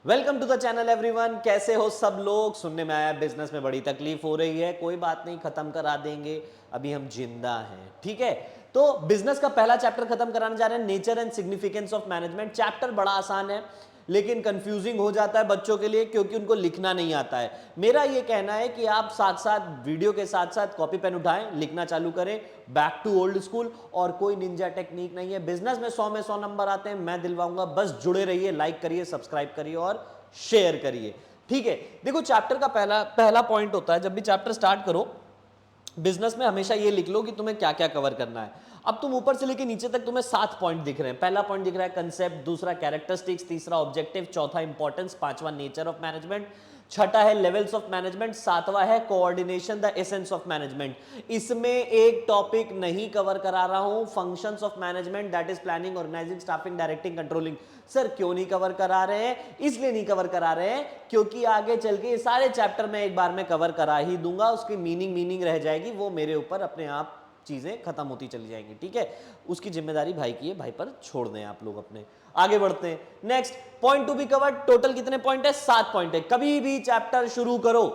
Welcome to the channel everyone. कैसे हो सब लोग। सुनने में आया बिजनेस में बड़ी तकलीफ हो रही है। कोई बात नहीं, खत्म करा देंगे, अभी हम जिंदा हैं। ठीक है, तो बिजनेस का पहला चैप्टर खत्म कराने जा रहे हैं, nature and significance of management. Chapter बड़ा आसान है लेकिन कंफ्यूजिंग हो जाता है बच्चों के लिए क्योंकि उनको लिखना नहीं आता है। मेरा ये कहना है कि आप साथ साथ वीडियो के साथ साथ कॉपी पेन उठाएं, लिखना चालू करें, बैक टू ओल्ड स्कूल। और कोई निंजा टेक्निक नहीं है, बिजनेस में 100 में 100 नंबर आते हैं, मैं दिलवाऊंगा। बस जुड़े रहिए, लाइक करिए, सब्सक्राइब करिए और शेयर करिए। ठीक है, देखो चैप्टर का पहला पहला पॉइंट होता है, जब भी चैप्टर स्टार्ट करो बिजनेस में हमेशा ये लिख लो कि तुम्हें क्या क्या कवर करना है। अब तुम ऊपर से लेके नीचे तक तुम्हें 7 पॉइंट दिख रहे हैं। पहला पॉइंट दिख रहा है कंसेप्ट, दूसरा कैरेक्टरिस्टिक्स, तीसरा ऑब्जेक्टिव, चौथा इंपॉर्टेंस, पांचवा नेचर ऑफ मैनेजमेंट, छठा है लेवल्स ऑफ मैनेजमेंट, सातवां है coordination, the essence of management. इसमें एक टॉपिक नहीं कवर करा रहा हूं, functions of management, that is planning, organising, staffing, directing, controlling. Sir क्यों नहीं कवर करा रहे हैं? इसलिए नहीं कवर करा रहे हैं क्योंकि आगे चल के ये सारे चैप्टर में एक बार में कवर करा ही दूंगा, उसकी मीनिंग रह जाएगी, वो मेरे ऊपर अपने आप चीजें खत्म होती चली जाएंगी। ठीक है, उसकी जिम्मेदारी भाई की है, भाई पर छोड़ दें आप लोग अपने। आगे बढ़ते हैं, next point to be covered. Total कितने पॉइंट है? 7 पॉइंट है। कभी भी चैप्टर शुरू करो,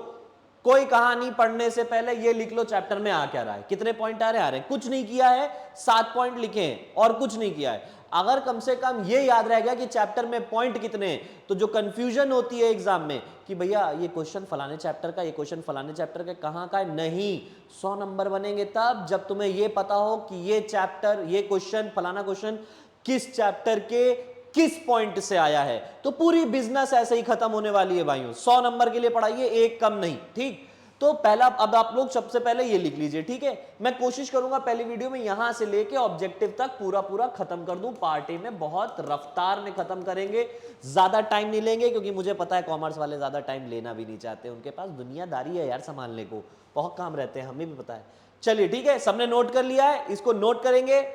कोई कहानी पढ़ने से पहले ये लिख लो चैप्टर में आ क्या रहा है, कितने पॉइंट आ रहे हैं। कुछ नहीं किया है, 7 पॉइंट लिखे हैं और कुछ नहीं किया है। अगर कम से कम ये याद रह गया कि चैप्टर में पॉइंट कितने हैं, तो जो कंफ्यूजन होती है एग्जाम में कि भैया ये क्वेश्चन फलाने चैप्टर का, ये क्वेश्चन फलाने चैप्टर का, कहां का है, नहीं। 100 नंबर बनेंगे तब जब तुम्हें ये पता हो कि ये चैप्टर, ये क्वेश्चन, फलाना क्वेश्चन किस चैप्टर के किस पॉइंट से आया है। तो पूरी बिजनेस ऐसे ही खत्म होने वाली है भाइयों। 100 नंबर के लिए पढ़ाइए, एक कम नहीं। ठीक, तो पहला अब आप लोग सबसे पहले ये लिख लीजिए। ठीक है, मैं कोशिश करूंगा पहली वीडियो में यहां से लेके ऑब्जेक्टिव तक पूरा पूरा खत्म कर दूं। पार्ट ए में बहुत रफ्तार में खत्म करेंगे, ज्यादा टाइम नहीं लेंगे क्योंकि मुझे पता है कॉमर्स वाले ज्यादा टाइम लेना भी नहीं चाहते, उनके पास दुनियादारी है यार संभालने को, बहुत काम रहते हैं, हमें भी पता है। चलिए ठीक है, सबने नोट कर लिया है, इसको नोट करेंगे,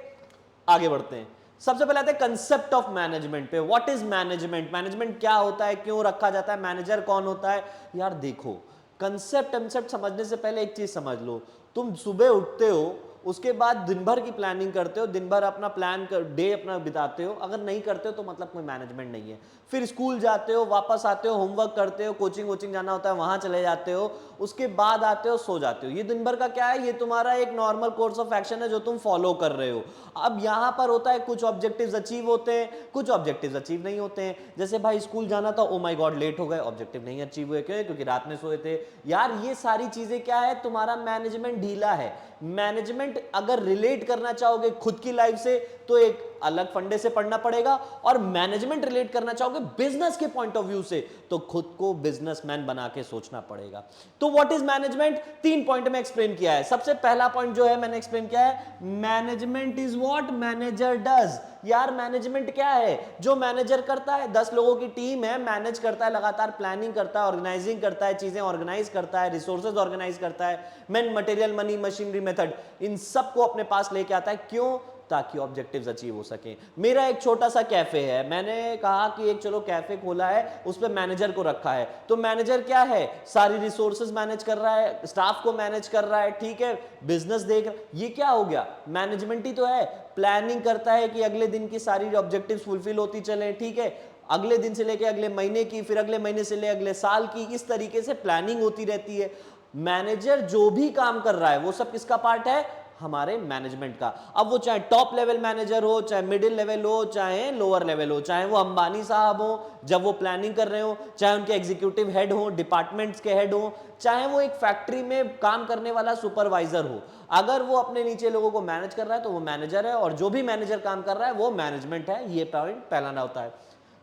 आगे बढ़ते हैं। सबसे पहले आते हैं कंसेप्ट ऑफ मैनेजमेंट पे। What is management? मैनेजमेंट क्या होता है, क्यों रखा जाता है, मैनेजर कौन होता है? यार देखो, कंसेप्ट समझने से पहले एक चीज समझ लो। तुम सुबह उठते हो, उसके बाद दिन भर की प्लानिंग करते हो, दिन भर अपना प्लान कर डे अपना बिताते हो, अगर नहीं करते हो तो मतलब कोई मैनेजमेंट नहीं है। फिर स्कूल जाते हो, वापस आते हो, होमवर्क करते हो, कोचिंग जाना होता है वहां चले जाते हो, उसके बाद आते हो, सो जाते हो। ये दिन भर का क्या है? ये तुम्हारा एक नॉर्मल कोर्स ऑफ एक्शन है जो तुम फॉलो कर रहे हो। अब यहां पर होता है कुछ ऑब्जेक्टिव्स अचीव होते हैं, कुछ ऑब्जेक्टिव्स अचीव नहीं होते हैं। जैसे भाई स्कूल जाना था, ओ माय गॉड लेट हो गए, ऑब्जेक्टिव नहीं अचीव हुए। क्यों? क्योंकि रात में सोए थे। यार ये सारी चीजें क्या है? तुम्हारा मैनेजमेंट ढीला है। मैनेजमेंट अगर रिलेट करना चाहोगे खुद की लाइफ से तो एक अलग फंडे से पढ़ना पड़ेगा, और मैनेजमेंट रिलेट करना चाहोगे बिजनेस के पॉइंट ऑफ व्यू से तो खुद को बिजनेसमैन बना के सोचना पड़ेगा। तो व्हाट इज मैनेजमेंट? 3 पॉइंट में एक्सप्लेन किया है। सबसे पहला पॉइंट जो है मैंने एक्सप्लेन किया है, management is what manager does. यार मैनेजमेंट क्या है? जो मैनेजर करता है, 10 लोगों की टीम है, मैनेज करता है, लगातार प्लानिंग करता है, ऑर्गेनाइजिंग करता है, चीजें ऑर्गेनाइज करता है, रिसोर्सेज ऑर्गेनाइज करता है, man material money machinery method, इन सबको अपने पास लेके आता है। क्यों? ताकि ऑब्जेक्टिव्स अचीव हो सके। मेरा एक छोटा सा कैफे है, मैंने कहा कि एक चलो कैफे खोला है, उस पर मैनेजर को रखा है। तो मैनेजर क्या है? सारी रिसोर्सेज मैनेज कर रहा है, स्टाफ को मैनेज कर रहा है, ठीक है, बिजनेस देख रहा है। ये क्या हो गया? मैनेजमेंट ही तो है। प्लानिंग करता है कि अगले दिन की सारी ऑब्जेक्टिव्स फुलफिल होती चले, ठीक है, अगले दिन से लेके अगले महीने की, फिर अगले महीने से ले अगले साल की, इस तरीके से प्लानिंग होती रहती है। मैनेजर जो भी काम कर रहा है वो सब किसका पार्ट है? हमारे मैनेजमेंट का। अब वो चाहे टॉप लेवल मैनेजर हो, चाहे मिडिल लेवल हो, चाहे लोअर लेवल हो, चाहे वो अंबानी साहब हो जब वो प्लानिंग कर रहे हो, चाहे उनके एग्जीक्यूटिव हेड हो, डिपार्टमेंट्स के हेड हो, चाहे वो एक फैक्ट्री में काम करने वाला सुपरवाइजर हो, अगर वो अपने नीचे लोगों को मैनेज कर रहा है तो वो मैनेजर है, और जो भी मैनेजर काम कर रहा है वो मैनेजमेंट है। ये पॉइंट पहला ना होता है।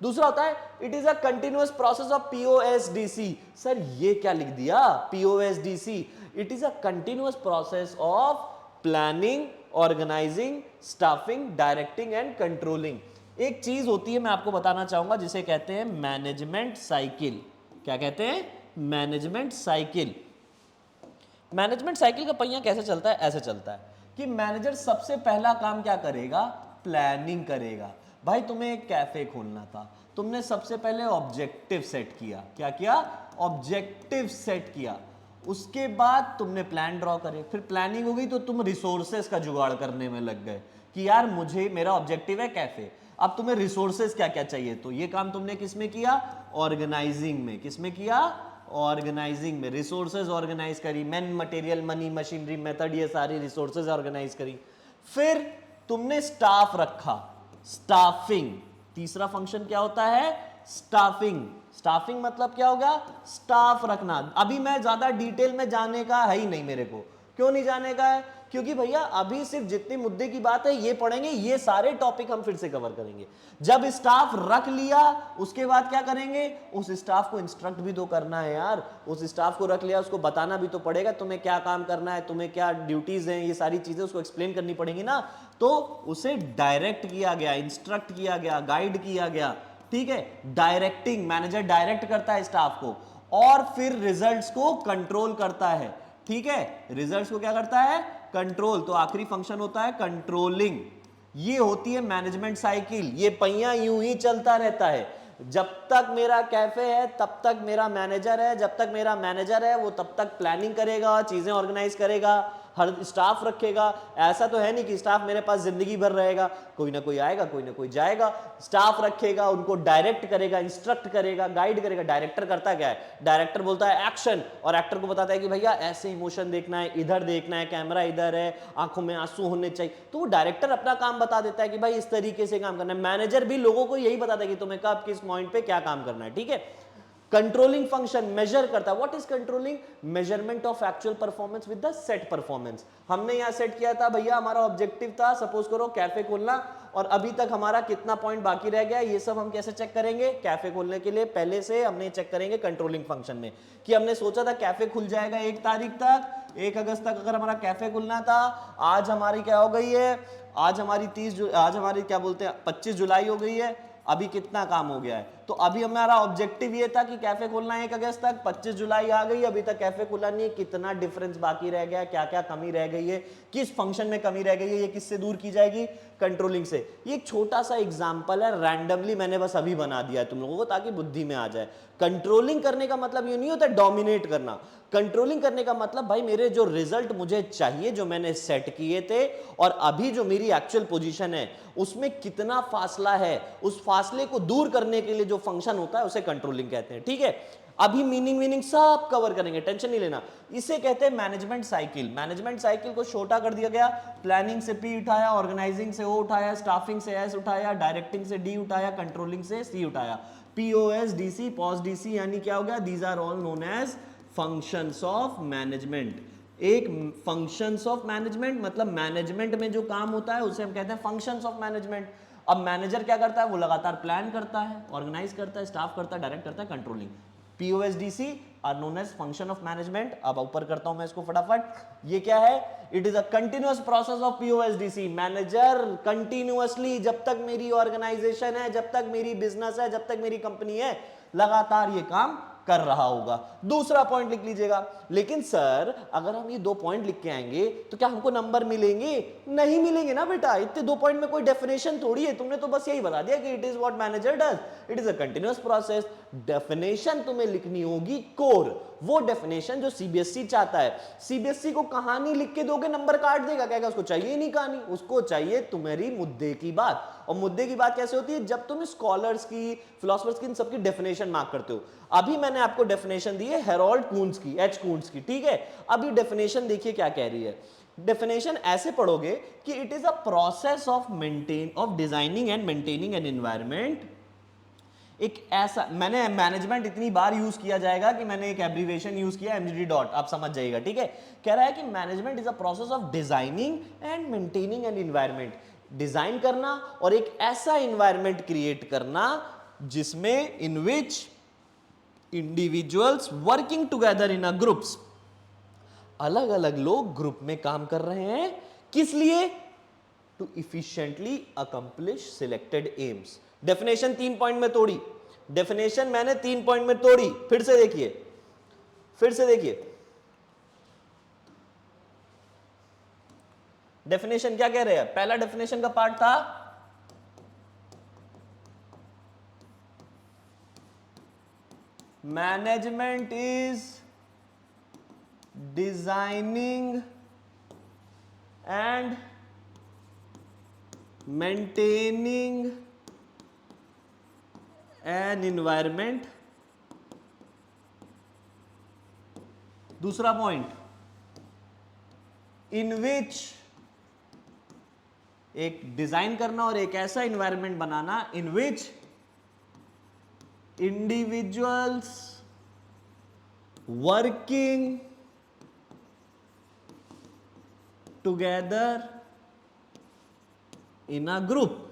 दूसरा होता है it is a continuous process of POSDC. Sir ये क्या लिख दिया? POSDC, it is a continuous process of planning, organising, staffing, directing and controlling. एक चीज होती है मैं आपको बताना चाहूंगा जिसे कहते हैं मैनेजमेंट साइकिल। क्या कहते हैं? Management cycle. मैनेजमेंट साइकिल का पहिया कैसे चलता है? ऐसे चलता है कि मैनेजर सबसे पहला काम क्या करेगा? प्लानिंग करेगा। भाई तुम्हें एक कैफे खोलना था, तुमने सबसे पहले ऑब्जेक्टिव सेट किया। क्या किया? ऑब्जेक्टिव सेट किया। उसके बाद तुमने प्लान ड्रॉ करे, फिर प्लानिंग हो गई तो तुम रिसोर्सेस का जुगाड़ करने में लग गए कि यार मुझे, मेरा ऑब्जेक्टिव है कैफे, अब तुम्हें रिसोर्सेज क्या क्या चाहिए, तो ये काम तुमने किसमें किया, ऑर्गेनाइजिंग में। किसमें किया, ऑर्गेनाइजिंग में। रिसोर्सेज ऑर्गेनाइज करी, man material money machinery method, ये सारी रिसोर्सेज ऑर्गेनाइज करी। फिर तुमने स्टाफ रखा, स्टाफिंग। तीसरा फंक्शन क्या होता है, स्टाफिंग। स्टाफिंग मतलब क्या होगा, स्टाफ रखना। अभी मैं ज्यादा डिटेल में जाने का है ही नहीं मेरे को। क्यों नहीं जाने का है, क्योंकि भैया अभी सिर्फ जितने मुद्दे की बात है ये पढ़ेंगे, ये सारे टॉपिक हम फिर से कवर करेंगे। जब स्टाफ रख लिया उसके बाद क्या करेंगे, उस स्टाफ को इंस्ट्रक्ट भी तो करना है यार। उस स्टाफ को रख लिया, उसको बताना भी तो पड़ेगा तुम्हें क्या काम करना है, तुम्हें क्या ड्यूटीज हैं, ये सारी चीजें उसको एक्सप्लेन करनी पड़ेंगी ना। तो उसे डायरेक्ट किया गया, इंस्ट्रक्ट किया गया, गाइड किया गया, ठीक है। डायरेक्टिंग, मैनेजर डायरेक्ट करता है स्टाफ को, और फिर रिजल्ट्स को कंट्रोल करता है, ठीक है। रिजल्ट्स को क्या करता है, कंट्रोल। तो आखिरी फंक्शन होता है कंट्रोलिंग। ये होती है मैनेजमेंट साइकिल। ये पहिया यूं ही चलता रहता है। जब तक मेरा कैफे है तब तक मेरा मैनेजर है, जब तक मेरा मैनेजर है वो तब तक प्लानिंग करेगा, चीजें ऑर्गेनाइज करेगा, हर स्टाफ रखेगा। ऐसा तो है नहीं कि स्टाफ मेरे पास जिंदगी भर रहेगा, कोई ना कोई आएगा, कोई ना कोई जाएगा। स्टाफ रखेगा, उनको डायरेक्ट करेगा, इंस्ट्रक्ट करेगा, गाइड करेगा। डायरेक्टर करता क्या है, डायरेक्टर बोलता है एक्शन, और एक्टर को बताता है कि भैया ऐसे इमोशन देखना है, इधर देखना है, कैमरा इधर है, आंखों में आंसू होने चाहिए। तो वो डायरेक्टर अपना काम बता देता है कि भाई इस तरीके से काम करना है। मैनेजर भी लोगों को यही बताता है कि तुम्हें कब किस पॉइंट पे क्या काम करना है, ठीक है। कंट्रोलिंग फंक्शन मेजर करता है। What is controlling, measurement of actual performance with the set performance. हमने यहां सेट किया था भैया, हमारा ऑब्जेक्टिव था सपोज करो कैफे खोलना, और अभी तक हमारा कितना पॉइंट बाकी रह गया, ये सब हम कैसे चेक करेंगे, कैफे खोलने के लिए पहले से हमने चेक करेंगे कंट्रोलिंग फंक्शन में, कि हमने सोचा था कैफे खुल जाएगा 1 तारीख तक, 1 अगस्त तक अगर हमारा कैफे खुलना था। आज हमारी क्या हो गई है, आज हमारी क्या बोलते हैं 25 जुलाई हो गई है। अभी कितना काम हो गया है, तो अभी हमारा ऑब्जेक्टिव ये था कि कैफे खोलना है 1 अगस्त तक, 25 जुलाई आ गई, अभी तक कैफे खुला नहीं है, कितना डिफरेंस बाकी रह गया, क्या क्या कमी रह गई है, किस फंक्शन में कमी रह गई है, ये किससे दूर की जाएगी, कंट्रोलिंग से। ये एक छोटा सा एग्जांपल है, रैंडमली मैंने बस अभी बना दिया है तुम लोगों को ताकि बुद्धि में आ जाए। कंट्रोलिंग करने का मतलब ये नहीं होता डोमिनेट करना। कंट्रोलिंग करने का मतलब भाई मेरे जो रिजल्ट मुझे चाहिए, जो मैंने सेट किए थे, और अभी जो मेरी एक्चुअल पोजीशन है उसमें कितना फासला है, उस फासले को दूर करने के लिए जो फंक्शन होता है उसे कंट्रोलिंग कहते हैं, ठीक है। अभी मीनिंग सब कवर करेंगे, टेंशन नहीं लेना। इसे कहते हैं मैनेजमेंट साइकिल। मैनेजमेंट साइकिल को छोटा कर दिया गया, प्लानिंग से पी उठाया, ऑर्गेनाइजिंग से ओ उठाया, स्टाफिंग से एस उठाया, डायरेक्टिंग से डी उठाया, कंट्रोलिंग से सी उठाया। पीओएस डीसी पॉज डीसी यानी क्या हो गया, these are all known as functions of management. एक फंक्शंस ऑफ मैनेजमेंट मतलब मैनेजमेंट में जो काम होता है उसे हम कहते हैं फंक्शंस ऑफ मैनेजमेंट। अब मैनेजर क्या करता है, वो लगातार प्लान करता है, ऑर्गेनाइज करता है, स्टाफ करता है, डायरेक्ट करता है, controlling. POSDC are known as function of management. अब ऊपर करता हूं मैं इसको फटाफट। ये क्या है, it is a continuous process of POSDC. Manager continuously, जब तक मेरी ऑर्गेनाइजेशन है, जब तक मेरी बिजनेस है, जब तक मेरी कंपनी है, लगातार ये काम कर रहा होगा। दूसरा पॉइंट लिख लीजिएगा। लेकिन सर अगर हम ये 2 पॉइंट लिख के आएंगे तो क्या हमको नंबर मिलेंगे, नहीं मिलेंगे ना बेटा। इतने 2 पॉइंट में कोई डेफिनेशन थोड़ी है, तुमने तो बस यही बता दिया कि it is what manager does, it is a continuous process. Definition तुम्हें लिखनी होगी कोर, वो डेफिनेशन जो सीबीएसई चाहता है। सीबीएसई को कहानी लिख के दोगे नंबर काट देगा, कहेगा उसको चाहिए नहीं कहानी, उसको चाहिए तुम्हारी मुद्दे की बात। और मुद्दे की बात कैसे होती है, जब तुम स्कॉलर्स की, फिलोसफर्स की, इन सबकी डेफिनेशन मार्क करते हो। अभी मैंने आपको डेफिनेशन दी है हेरोल्ड कून्स की, एच कून्स की, ठीक है। अभी डेफिनेशन देखिए क्या कह रही है। डेफिनेशन ऐसे पढ़ोगे कि it is a process of designing and maintaining an environment. एक ऐसा, मैंने मैनेजमेंट इतनी बार यूज किया जाएगा कि मैंने एक एब्रीविएशन यूज किया एमजीडी डॉट, आप समझ जाइएगा, ठीक है। कह रहा है कि management is a process of designing and maintaining an environment. Design करना और एक ऐसा एनवायरनमेंट क्रिएट करना जिसमें in which individuals working together in a groups, अलग अलग लोग ग्रुप में काम कर रहे हैं, किस लिए, to efficiently accomplish selected aims. Definition 3 point में तोड़ी, डेफिनेशन मैंने 3 पॉइंट में तोड़ी। फिर से देखिए, फिर से देखिए डेफिनेशन क्या कह रहे हैं। पहला डेफिनेशन का पार्ट था management is designing and maintaining an environment, दूसरा पॉइंट इन विच, एक डिजाइन करना और एक ऐसा environment banana in which individuals working together in a group,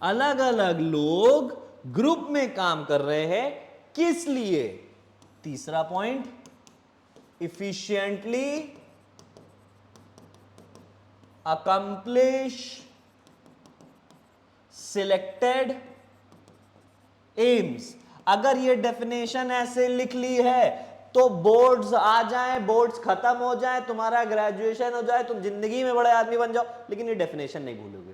अलग अलग लोग ग्रुप में काम कर रहे हैं, किस लिए? तीसरा point efficiently accomplish selected AIIMS. अगर ये डेफिनेशन ऐसे लिख ली है तो बोर्ड्स आ जाए, बोर्ड्स खत्म हो जाए, तुम्हारा ग्रेजुएशन हो जाए, तुम जिंदगी में बड़े आदमी बन जाओ, लेकिन ये डेफिनेशन नहीं भूलोगे।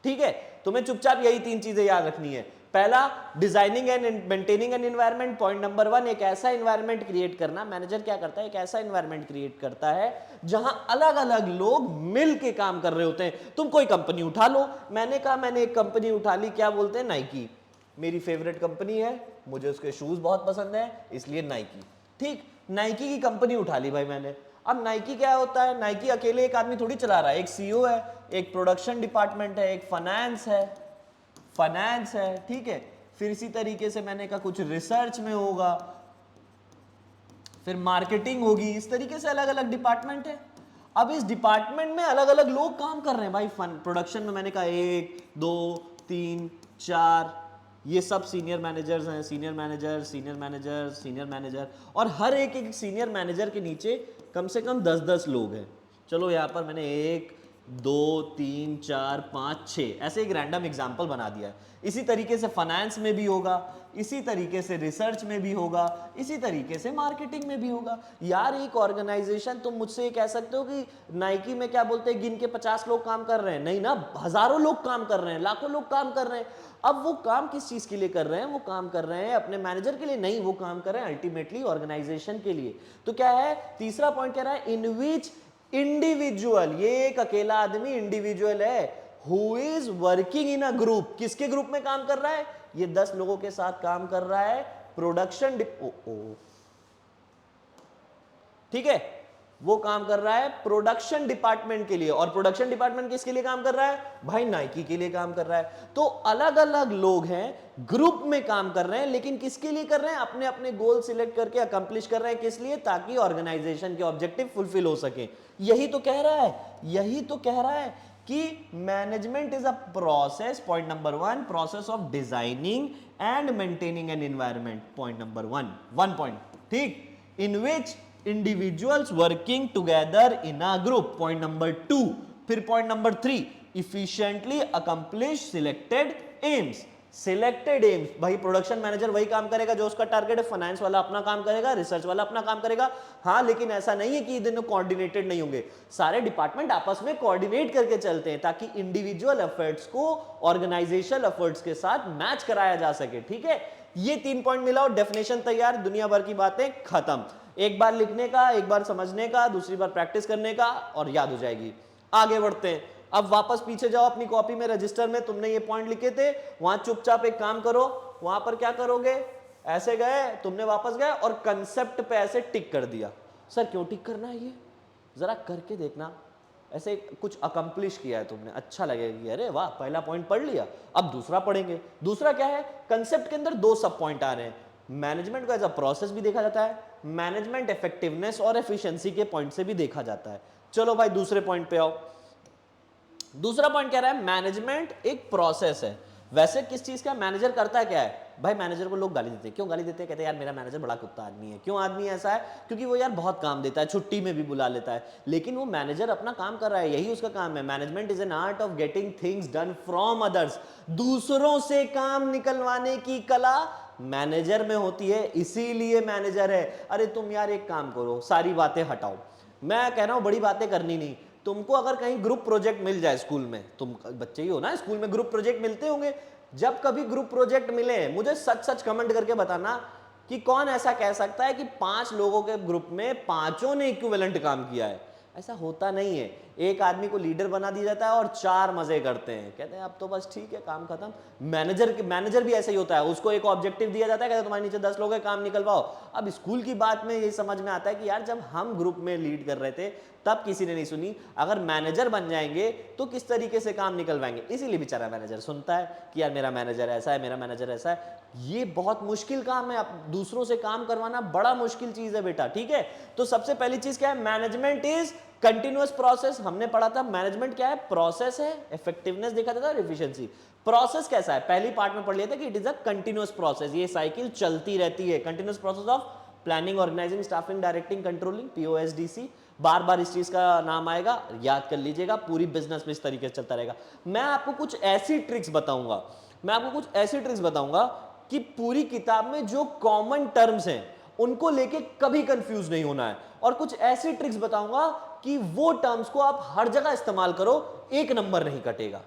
ठीक है, तुम्हें चुपचाप यही 3 चीजें याद रखनी है। पहला, designing and maintaining an environment. Point number 1, एक ऐसा एनवायरनमेंट क्रिएट करना। मैनेजर क्या करता है? एक ऐसा एनवायरनमेंट क्रिएट करता है जहां अलग अलग लोग मिल के काम कर रहे होते हैं। तुम कोई कंपनी उठा लो, मैंने कहा मैंने एक कंपनी उठा ली, क्या बोलते हैं? नाइकी। मेरी फेवरेट कंपनी है, मुझे उसके शूज बहुत पसंद है, इसलिए नाइकी। ठीक, नाइकी की कंपनी उठा ली भाई मैंने। अब नाइकी क्या होता है? नाइकी अकेले एक आदमी थोड़ी चला रहा है, एक सीईओ है, एक प्रोडक्शन डिपार्टमेंट है, एक फाइनेंस है, ठीक है। फिर इसी तरीके से मैंने कहा कुछ रिसर्च में होगा, फिर मार्केटिंग होगी, इस तरीके से अलग अलग डिपार्टमेंट है। अब इस डिपार्टमेंट में अलग अलग लोग काम कर रहे हैं भाई। प्रोडक्शन में मैंने कहा 1 2 3 4, ये सब सीनियर मैनेजर्स हैं, सीनियर मैनेजर, और हर एक सीनियर मैनेजर के नीचे कम से कम 10-10 लोग हैं। चलो यहाँ पर मैंने 1 2 3 4 5 6 ऐसे एक रैंडम एग्जाम्पल बना दिया है। इसी तरीके से फाइनेंस में भी होगा, इसी तरीके से रिसर्च में भी होगा, इसी तरीके से मार्केटिंग में भी होगा। यार एक ऑर्गेनाइजेशन, तुम मुझसे ये कह सकते हो कि नाइकी में क्या बोलते हैं, गिन के 50 लोग काम कर रहे हैं? नहीं ना, हजारों लोग काम कर रहे हैं, लाखों लोग काम कर रहे हैं। अब वो काम किस चीज के लिए कर रहे हैं? वो काम कर रहे हैं अपने मैनेजर के लिए? नहीं, वो काम कर रहे हैं अल्टीमेटली ऑर्गेनाइजेशन के लिए। तो क्या है तीसरा पॉइंट? कह रहा है इन विच इंडिविजुअल, ये एक अकेला आदमी इंडिविजुअल है, who is working in a group. किसके ग्रुप में काम कर रहा है? ये 10 लोगों के साथ काम कर रहा है प्रोडक्शन ठीक है, वो काम कर रहा है प्रोडक्शन डिपार्टमेंट के लिए। और प्रोडक्शन डिपार्टमेंट किसके लिए काम कर रहा है? भाई नाइकी के लिए काम कर रहा है। तो अलग अलग लोग हैं, ग्रुप में काम कर रहे हैं, लेकिन किसके लिए कर रहे हैं? अपने अपने गोल सिलेक्ट करके अकम्प्लिश कर रहे हैं। किस लिए? ताकि ऑर्गेनाइजेशन के ऑब्जेक्टिव फुलफिल हो सके। यही तो कह रहा है कि management is a process. Point number 1, process of designing and maintaining an environment. Point number 1 point, ठीक, इन विच individuals working together in a group. Point number 2, फिर point number 3, efficiently accomplish selected aims. Selected aims, भाई production manager वही काम करेगा जो उसका target है, finance वाला अपना काम करेगा, रिसर्च वाला अपना काम करेगा। हाँ, लेकिन ऐसा नहीं है कि ये दोनों कोऑर्डिनेटेड नहीं होंगे, सारे डिपार्टमेंट आपस में कोऑर्डिनेट करके चलते हैं ताकि इंडिविजुअल एफर्ट्स को ऑर्गेनाइजेशनल एफर्ट्स के साथ मैच कराया जा सके। ठीक है, ये 3 पॉइंट मिलाओ, डेफिनेशन तैयार, दुनिया भर की बातें खत्म। एक बार लिखने का, एक बार समझने का, दूसरी बार प्रैक्टिस करने का, और याद हो जाएगी। आगे बढ़ते हैं। अब वापस पीछे जाओ अपनी कॉपी में, रजिस्टर में तुमने ये पॉइंट लिखे थे, वहां चुपचाप एक काम करो, वहां पर क्या करोगे? ऐसे गए, तुमने वापस गए और कंसेप्ट पे ऐसे टिक कर दिया। सर क्यों टिक करना है? ये जरा करके देखना, ऐसे कुछ अकम्प्लिश किया है तुमने, अच्छा लगेगा, अरे वाह पहला पॉइंट पढ़ लिया, अब दूसरा पढ़ेंगे। दूसरा क्या है? कंसेप्ट के अंदर 2 सब पॉइंट आ रहे हैं। मैनेजमेंट को एज अ प्रोसेस भी देखा जाता है, मैनेजमेंट इफेक्टिवनेस और एफिशिएंसी के पॉइंट से भी देखा जाता है। चलो भाई दूसरे पॉइंट पे आओ। दूसरा पॉइंट कह रहा है मैनेजमेंट एक प्रोसेस है। वैसे किस चीज का? मैनेजर करता है क्या है भाई? मैनेजर को लोग गाली देते हैं। क्यों गाली देते हैं? कहते हैं यार मेरा मैनेजर बड़ा कुत्ता आदमी है। क्यों आदमी ऐसा है? क्योंकि वो यार बहुत काम देता है, छुट्टी में भी बुला लेता है, लेकिन वो मैनेजर अपना काम कर रहा है, यही उसका काम है। Management is an art of getting things done from others. दूसरों से काम निकलवाने की कला मैनेजर में होती है, इसीलिए मैनेजर है। अरे तुम यार एक काम करो, सारी बातें हटाओ, मैं कह रहा हूं बड़ी बातें करनी नहीं। तुमको अगर कहीं ग्रुप प्रोजेक्ट मिल जाए स्कूल में, तुम बच्चे ही हो ना, स्कूल में ग्रुप प्रोजेक्ट मिलते होंगे, जब कभी ग्रुप प्रोजेक्ट मिले मुझे सच सच कमेंट करके बताना कि कौन ऐसा कह सकता है कि 5 लोगों के ग्रुप में 5 ने इक्विवेलेंट काम किया है। ऐसा होता नहीं है। एक आदमी को लीडर बना दिया जाता है और 4 मजे करते हैं, कहते हैं अब तो बस ठीक है काम खत्म। मैनेजर भी ऐसा ही होता है, उसको एक ऑब्जेक्टिव दिया जाता है, कहते हैं तुम्हारे नीचे 10 लोग हैं, काम निकलवाओ। अब स्कूल की बात में ये समझ में आता है कि यार जब हम ग्रुप में लीड कर रहे थे तब किसी ने नहीं सुनी, अगर मैनेजर बन जाएंगे तो किस तरीके से काम निकलवाएंगे। इसीलिए बेचारा मैनेजर सुनता है कि यार मेरा मैनेजर ऐसा है, मेरा मैनेजर ऐसा है। ये बहुत मुश्किल काम है, दूसरों से काम करवाना बड़ा मुश्किल चीज है बेटा, ठीक है। तो सबसे पहली चीज क्या है, मैनेजमेंट इज कंटिन्यूअस प्रोसेस। हमने पढ़ा था मैनेजमेंट क्या है, प्रोसेस है, इफेक्टिवनेस देखा था और एफिशिएंसी। प्रोसेस कैसा है, पहली पार्ट में पढ़ लिया था कि it is a continuous process, ये साइकिल चलती रहती है। Continuous process of planning, organising, staffing, directing, controlling, POSDC. बार बार इस चीज का नाम आएगा, याद कर लीजिएगा, पूरी बिजनेस में इस तरीके से चलता रहेगा। मैं आपको कुछ ऐसी ट्रिक्स बताऊंगा कि पूरी किताब में जो कॉमन टर्म्स हैं उनको लेके कभी कंफ्यूज नहीं होना है, और कुछ ऐसी ट्रिक्स बताऊंगा कि वो टर्म्स को आप हर जगह इस्तेमाल करो, एक नंबर नहीं कटेगा,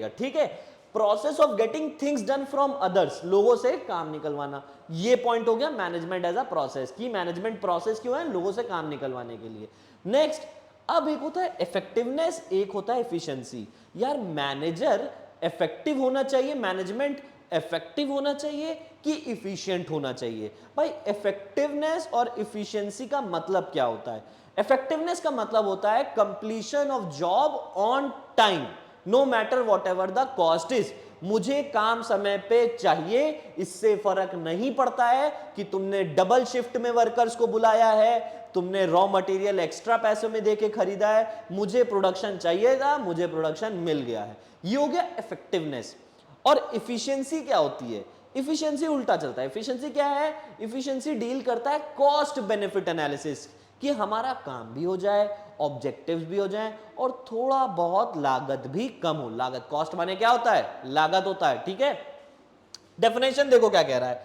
ठीक है। Process of getting things done from others, लोगों से काम निकलवाना, ये पॉइंट हो गया मैनेजमेंट एज अ प्रोसेस की मैनेजमेंट प्रोसेस क्यों है, लोगों से काम निकलवाने के लिए। नेक्स्ट, अब एक होता है इफेक्टिवनेस, एक होता है एफिशिएंसी। यार मैनेजर इफेक्टिव होना चाहिए, मैनेजमेंट इफेक्टिव होना चाहिए कि इफिशिएंट होना चाहिए। भाई इफेक्टिवनेस और इफिशिएंसी का मतलब क्या होता है, इफेक्टिवनेस का मतलब होता है completion of job on time no matter whatever the cost is. मुझे काम समय पे चाहिए, इससे फर्क नहीं पड़ता है कि तुमने डबल शिफ्ट में वर्कर्स को बुलाया है, तुमने रॉ मटेरियल एक्स्ट्रा पैसों में देके खरीदा है, मुझे प्रोडक्शन चाहिए था, मुझे प्रोडक्शन मिल गया है। ये हो गया इफेक्टिवनेस। और इफिशियंसी क्या होती है, इफिशियंसी उल्टा चलता है। इफिशियंसी क्या है, इफिशियंसी डील करता है कॉस्ट बेनिफिट एनालिसिस, कि हमारा काम भी हो जाए, ऑब्जेक्टिव्स भी हो जाएं और थोड़ा बहुत लागत भी कम हो। लागत, कॉस्ट माने क्या होता है, लागत होता है, ठीक है। डेफिनेशन देखो क्या कह रहा है,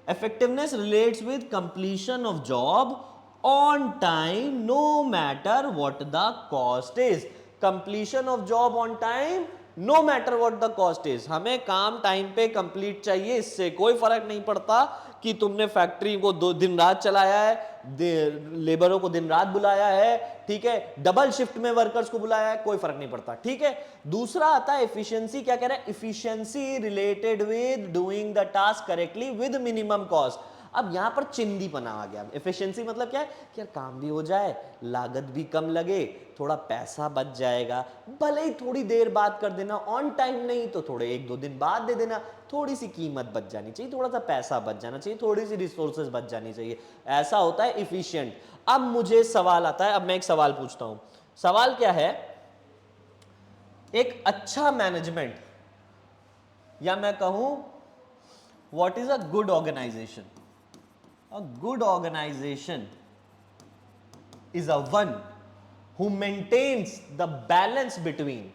effectiveness relates with completion of job on time no matter what the cost is. Completion of job on time no matter what the cost is. हमें काम टाइम पे कंप्लीट चाहिए, इससे कोई फर्क नहीं पड़ता कि तुमने फैक्ट्री को दिन रात चलाया है, लेबरों को दिन रात बुलाया है, ठीक है, डबल शिफ्ट में वर्कर्स को बुलाया है, कोई फर्क नहीं पड़ता, ठीक है। दूसरा आता है एफिशिएंसी। क्या कह रहा है, efficiency related with doing the task correctly with minimum cost. अब यहां पर चिंदीपना आ गया। एफिशिएंसी मतलब क्या है कि यार काम भी हो जाए, लागत भी कम लगे, थोड़ा पैसा बच जाएगा, भले ही थोड़ी देर बाद कर देना, ऑन टाइम नहीं तो थोड़े 1-2 दिन बाद दे देना, थोड़ी सी कीमत बच जानी चाहिए, थोड़ा सा पैसा बच जाना चाहिए, थोड़ी सी रिसोर्सेज बच जानी चाहिए, ऐसा होता है इफिशिएंट। अब मुझे सवाल आता है, अब मैं एक सवाल पूछता हूं। सवाल क्या है, एक अच्छा मैनेजमेंट, या मैं कहूं what is a good organization. A good organization is a one who maintains the balance between.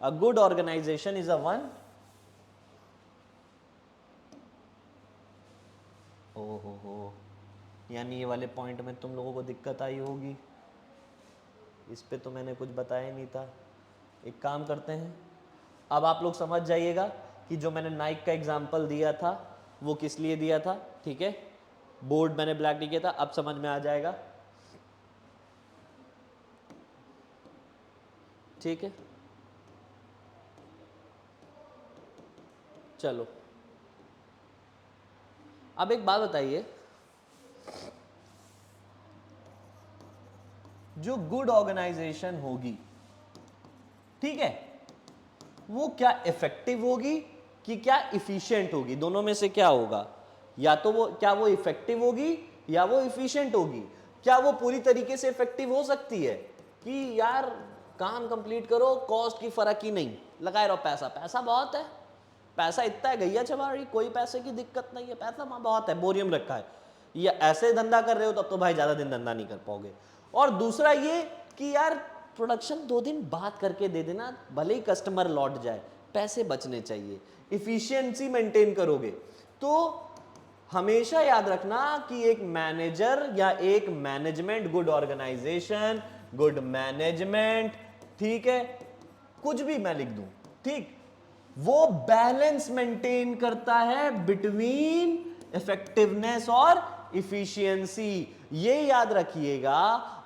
A good organization is a one. हो, यानी ये वाले पॉइंट में तुम लोगों को दिक्कत आई होगी, इस पे तो मैंने कुछ बताया नहीं था। एक काम करते हैं, अब आप लोग समझ जाइएगा कि जो मैंने नाइक का एग्जाम्पल दिया था वो किस लिए दिया था, ठीक है। बोर्ड मैंने ब्लैक नहीं किया था, अब समझ में आ जाएगा, ठीक है। चलो अब एक बात बताइए, जो गुड ऑर्गेनाइजेशन होगी, ठीक है, वो क्या इफेक्टिव होगी कि क्या इफिशिएंट होगी, दोनों में से क्या होगा। या तो वो क्या वो इफेक्टिव होगी या वो इफिशिएंट होगी। क्या वो पूरी तरीके से इफेक्टिव हो सकती है कि यार काम कंप्लीट करो, कॉस्ट की फर्क ही नहीं, लगाए रहो पैसा, पैसा बहुत है, पैसा इतना है गैया चबारी, कोई पैसे की दिक्कत नहीं है, पैसा वहां बहुत है, बोरियम रखा है, या ऐसे धंधा कर रहे हो तब तो भाई ज्यादा दिन धंधा नहीं कर पाओगे। और दूसरा ये कि यार प्रोडक्शन 2 दिन बाद करके दे देना, भले ही कस्टमर लौट जाए, पैसे बचने चाहिए, इफिशियंसी मेंटेन करोगे। तो हमेशा याद रखना कि एक मैनेजर या एक management, good organization, good management, ठीक है, कुछ भी मैं लिख दूं, ठीक, वो बैलेंस मेंटेन करता है बिटवीन इफेक्टिवनेस और इफिशियंसी। ये याद रखिएगा,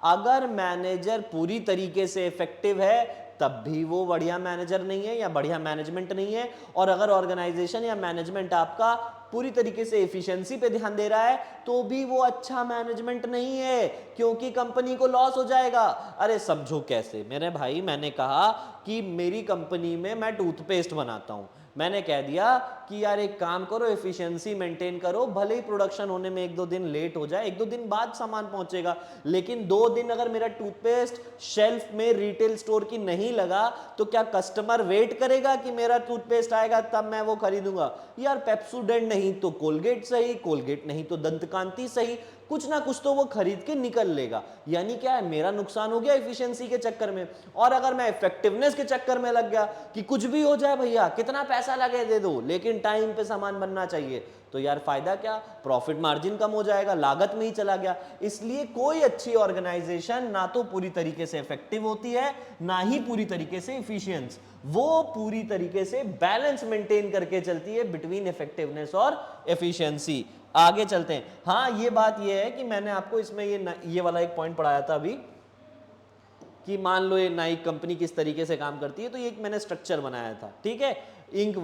अगर मैनेजर पूरी तरीके से इफेक्टिव है तब भी वो बढ़िया मैनेजर नहीं है या बढ़िया मैनेजमेंट नहीं है, और अगर ऑर्गेनाइजेशन या मैनेजमेंट आपका पूरी तरीके से एफिशिएंसी पे ध्यान दे रहा है तो भी वो अच्छा मैनेजमेंट नहीं है, क्योंकि कंपनी को लॉस हो जाएगा। अरे समझो कैसे मेरे भाई, मैंने कहा कि मेरी कंपनी में मैं टूथपेस्ट बनाता हूं, मैंने कह दिया कि यार एक काम करो, एफिशिएंसी मेंटेन करो, भले ही प्रोडक्शन होने में 1-2 दिन लेट हो जाए, 1-2 दिन बाद सामान पहुंचेगा, लेकिन 2 दिन अगर मेरा टूथपेस्ट शेल्फ में रिटेल स्टोर की नहीं लगा तो क्या कस्टमर वेट करेगा कि मेरा टूथपेस्ट आएगा तब मैं वो खरीदूंगा? यार पेप्सोडेंट नहीं तो कोलगेट सही, कोलगेट नहीं तो दंतकांति सही, कुछ ना कुछ तो वो खरीद के निकल लेगा। यानी क्या है, मेरा नुकसान हो गया एफिशिएंसी के चक्कर में। और अगर मैं इफेक्टिवनेस के चक्कर में लग गया कि कुछ भी हो जाए भैया, कितना पैसा लगे दे दो, लेकिन टाइम पे सामान बनना चाहिए, तो यार फायदा क्या? प्रॉफिट मार्जिन कम हो जाएगा, लागत में ही चला गया। इसलिए कोई अच्छी ऑर्गेनाइजेशन ना तो पूरी तरीके से इफेक्टिव होती है, ना ही पूरी तरीके से इफिशिएंट। वो पूरी तरीके से बैलेंस मेंटेन करके चलती है बिटवीन इफेक्टिवनेस और एफिशिएंसी। आगे चलते हैं। हाँ, ये बात ये है कि मैंने आपको इसमें ये वाला एक पॉइंट पढ़ाया था अभी कि मान लो ये नाइक कंपनी किस तरीके से काम करती है, तो ये मैंने स्ट्रक्चर बनाया था, ठीक है। इंक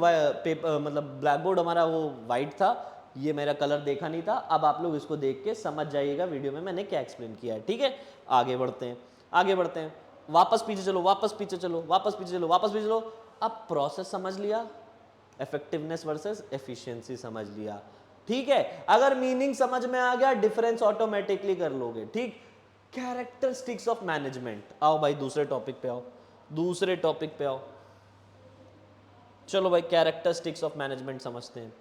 पेपर मतलब ब्लैक बोर्ड हमारा वो वाइट था, ये मेरा कलर देखा नहीं था। अब आप लोग इसको देख के समझ जाइएगा वीडियो में मैंने क्या एक्सप्लेन किया है, ठीक है। आगे बढ़ते हैं, आगे बढ़ते हैं, वापस पीछे चलो, वापस पीछे चलो, वापस पीछे चलो, वापस पीछे चलो। अब प्रोसेस समझ लिया, इफेक्टिवनेस वर्सेस एफिशिएंसी समझ लिया, ठीक है। अगर मीनिंग समझ में आ गया, डिफरेंस ऑटोमेटिकली कर लोगे, ठीक। कैरेक्टरिस्टिक्स ऑफ मैनेजमेंट, आओ भाई दूसरे टॉपिक पे आओ, दूसरे टॉपिक पे आओ। चलो भाई कैरेक्टरिस्टिक्स ऑफ मैनेजमेंट समझते हैं।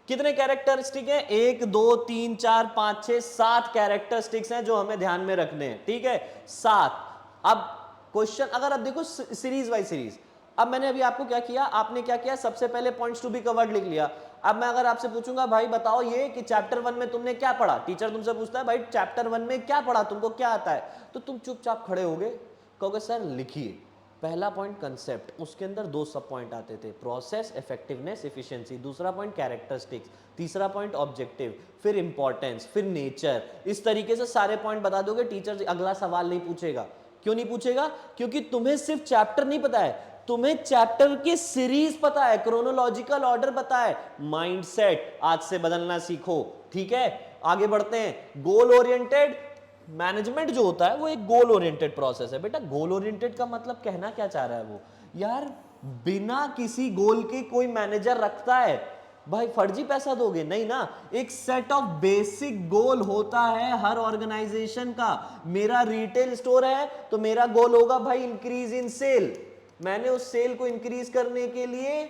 कितने कैरेक्टरिस्टिक हैं? 1 2 3 4 5 6 7 कैरेक्टरिस्टिक्स हैं जो हमें ध्यान में रखने हैं, ठीक है, 7। अब क्वेश्चन अगर आप देखो सीरीज बाय सीरीज, अब मैंने अभी आपको क्या किया, आपने क्या किया, सबसे पहले पॉइंट्स टू बी कवर्ड लिख लिया। अब मैं अगर आपसे पूछूंगा भाई बताओ ये कि चैप्टर 1 में तुमने क्या पढ़ा, टीचर तुमसे पूछता है भाई चैप्टर 1 में क्या पढ़ा, तुमको क्या आता है, तो तुम चुपचाप खड़े होगे, कहोगे सर लिखिए। पहला पॉइंट कंसेप्ट, उसके अंदर 2 सब पॉइंट आते थे, प्रोसेस, इफेक्टिवनेस, एफिशिएंसी। दूसरा पॉइंट कैरेक्टरिस्टिक्स, तीसरा पॉइंट ऑब्जेक्टिव, फिर इंपॉर्टेंस, फिर नेचर। इस तरीके से सारे पॉइंट बता दोगे, टीचर अगला सवाल नहीं पूछेगा। क्यों नहीं पूछेगा? क्योंकि तुम्हें सिर्फ चैप्टर नहीं पता है, तुम्हें चैप्टर की सीरीज पता है, क्रोनोलॉजिकल ऑर्डर पता है। माइंडसेट आज से बदलना सीखो, ठीक है। आगे बढ़ते हैं। गोल ओरिएंटेड मैनेजमेंट जो होता है वो एक गोल ओरिएंटेड प्रोसेस है। बेटा गोल ओरिएंटेड का मतलब कहना क्या चाह रहा है वो? यार बिना किसी गोल के कोई मैनेजर रखता है भाई, फर्जी पैसा दोगे? नहीं ना। एक सेट ऑफ बेसिक गोल होता है हर ऑर्गेनाइजेशन का। मेरा रिटेल स्टोर है तो मेरा गोल होगा भाई इंक्रीज इन सेल, मैंने उस सेल को इंक्रीज करने के लिए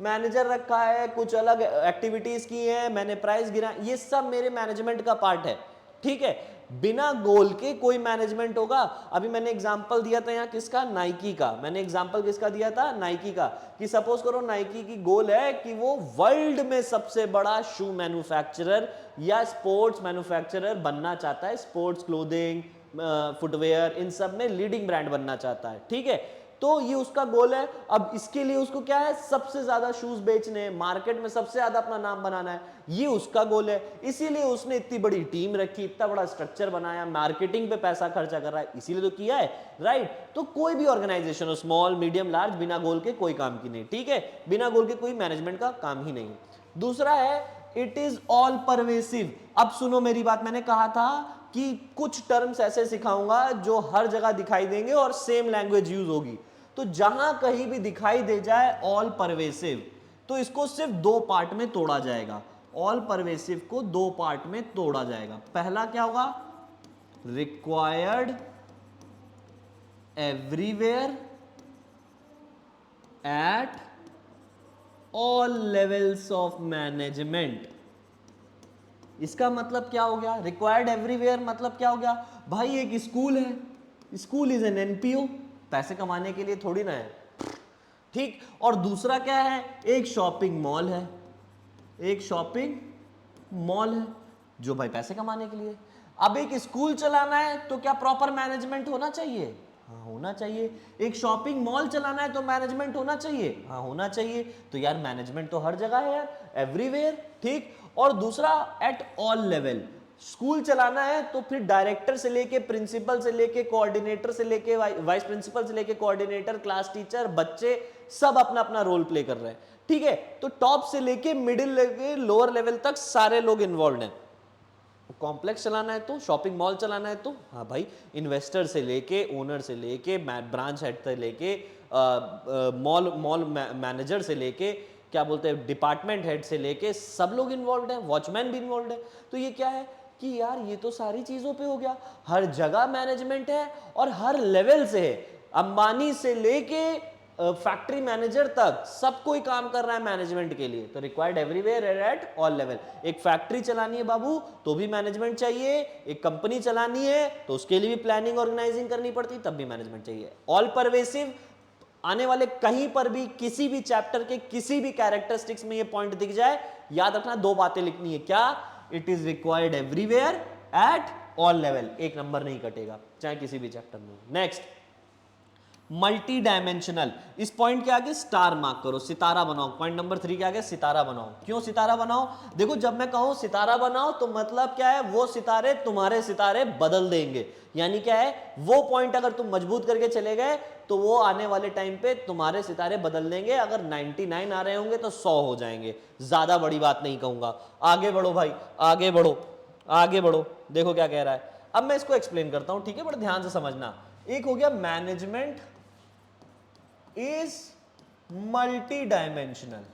मैनेजर रखा है, कुछ अलग एक्टिविटीज की है, मैंने प्राइस गिरा, ये सब मेरे मैनेजमेंट का पार्ट है, ठीक है। बिना गोल के कोई मैनेजमेंट होगा? अभी मैंने एग्जांपल दिया था यहाँ किसका, नाइकी का। मैंने एग्जांपल किसका दिया था, नाइकी का। कि सपोज करो नाइकी की गोल है कि वो वर्ल्ड में सबसे बड़ा शू मैन्युफैक्चरर या स्पोर्ट्स मैन्युफैक्चरर बनना चाहता है, स्पोर्ट्स क्लोथिंग, फुटवेयर, इन सब में लीडिंग ब्रांड बनना चाहता है, ठीक है। तो ये उसका गोल है। अब इसके लिए उसको क्या है, सबसे ज्यादा शूज बेचने हैं, मार्केट में सबसे ज्यादा अपना नाम बनाना है, ये उसका गोल है। इसीलिए उसने इतनी बड़ी टीम रखी, इतना बड़ा स्ट्रक्चर बनाया, मार्केटिंग पे पैसा खर्चा कर रहा है, इसीलिए तो किया है, राइट। तो कोई भी ऑर्गेनाइजेशन हो, स्मॉल मीडियम लार्ज, बिना गोल के कोई काम की नहीं, ठीक है। बिना गोल के कोई मैनेजमेंट का काम ही नहीं। दूसरा है इट इज ऑल परवेसिव। अब सुनो मेरी बात, मैंने कहा था कि कुछ टर्म्स ऐसे सिखाऊंगा जो हर जगह दिखाई देंगे और सेम लैंग्वेज यूज होगी। तो जहां कहीं भी दिखाई दे जाए ऑल परवेसिव, तो इसको सिर्फ 2 पार्ट में तोड़ा जाएगा। ऑल परवेसिव को 2 पार्ट में तोड़ा जाएगा। पहला क्या होगा, required everywhere at all levels of management. इसका मतलब क्या हो गया, रिक्वायर्ड एवरीवेयर मतलब क्या हो गया भाई, एक स्कूल है, स्कूल इज एन एनपीओ, पैसे कमाने के लिए थोड़ी ना है, ठीक। और दूसरा क्या है, एक शॉपिंग मॉल है, एक शॉपिंग मॉल है जो भाई पैसे कमाने के लिए। अब एक स्कूल चलाना है तो क्या प्रॉपर मैनेजमेंट होना चाहिए? हाँ होना चाहिए। एक शॉपिंग मॉल चलाना है तो मैनेजमेंट होना चाहिए? हाँ होना चाहिए। तो यार मैनेजमेंट तो हर जगह है यार, एवरीवेयर, ठीक। और दूसरा एट ऑल लेवल, स्कूल चलाना है तो फिर डायरेक्टर से लेके प्रिंसिपल से लेके कोऑर्डिनेटर से लेके वाइस प्रिंसिपल से लेके कोऑर्डिनेटर, क्लास टीचर, बच्चे सब अपना अपना रोल प्ले कर रहे हैं, ठीक है। तो टॉप से लेके मिडिल लेवल, लोअर लेवल तक सारे लोग इन्वॉल्व हैं। कॉम्प्लेक्स चलाना है तो, शॉपिंग मॉल चलाना है तो, हाँ भाई, इन्वेस्टर से लेके, ओनर से लेके, ब्रांच हेड से लेके, मॉल मैनेजर से लेके, क्या बोलते हैं, डिपार्टमेंट हेड से लेके सब लोग इन्वॉल्व हैं, वॉचमैन भी इन्वॉल्व है। तो ये क्या है कि यार ये तो सारी चीजों पे हो गया, हर जगह मैनेजमेंट है और हर लेवल से है। अंबानी से लेके फैक्ट्री मैनेजर तक सब कोई काम कर रहा है मैनेजमेंट के लिए। तो required everywhere at all level. एक फैक्ट्री चलानी है बाबू तो भी मैनेजमेंट चाहिए, एक कंपनी चलानी है तो उसके लिए भी प्लानिंग ऑर्गेनाइजिंग करनी पड़ती, तब भी मैनेजमेंट चाहिए। ऑल परवेसिव, आने वाले कहीं पर भी किसी भी चैप्टर के किसी भी कैरेक्टरिस्टिक्स में ये पॉइंट दिख जाए, याद रखना दो बातें लिखनी है। क्या? It is required everywhere at all level, एक नंबर नहीं कटेगा चाहे किसी भी चैप्टर में। Next, multi dimensional. इस पॉइंट के आगे स्टार मार्क करो, सितारा बनाओ। पॉइंट नंबर 3 के आगे सितारा बनाओ। क्यों सितारा बनाओ? देखो जब मैं कहूं सितारा बनाओ तो मतलब क्या है, वो सितारे तुम्हारे सितारे बदल देंगे। यानी क्या है, वो पॉइंट अगर तुम मजबूत करके चले गए तो वो आने वाले टाइम पे तुम्हारे सितारे बदल देंगे। अगर 99 आ रहे होंगे तो 100 हो जाएंगे। ज्यादा बड़ी बात नहीं कहूंगा। आगे बढ़ो भाई, आगे बढ़ो, आगे बढ़ो। देखो क्या कह रहा है, अब मैं इसको एक्सप्लेन करता हूं, ठीक है, बड़े ध्यान से समझना। एक हो गया मैनेजमेंट इज मल्टी डायमेंशनल।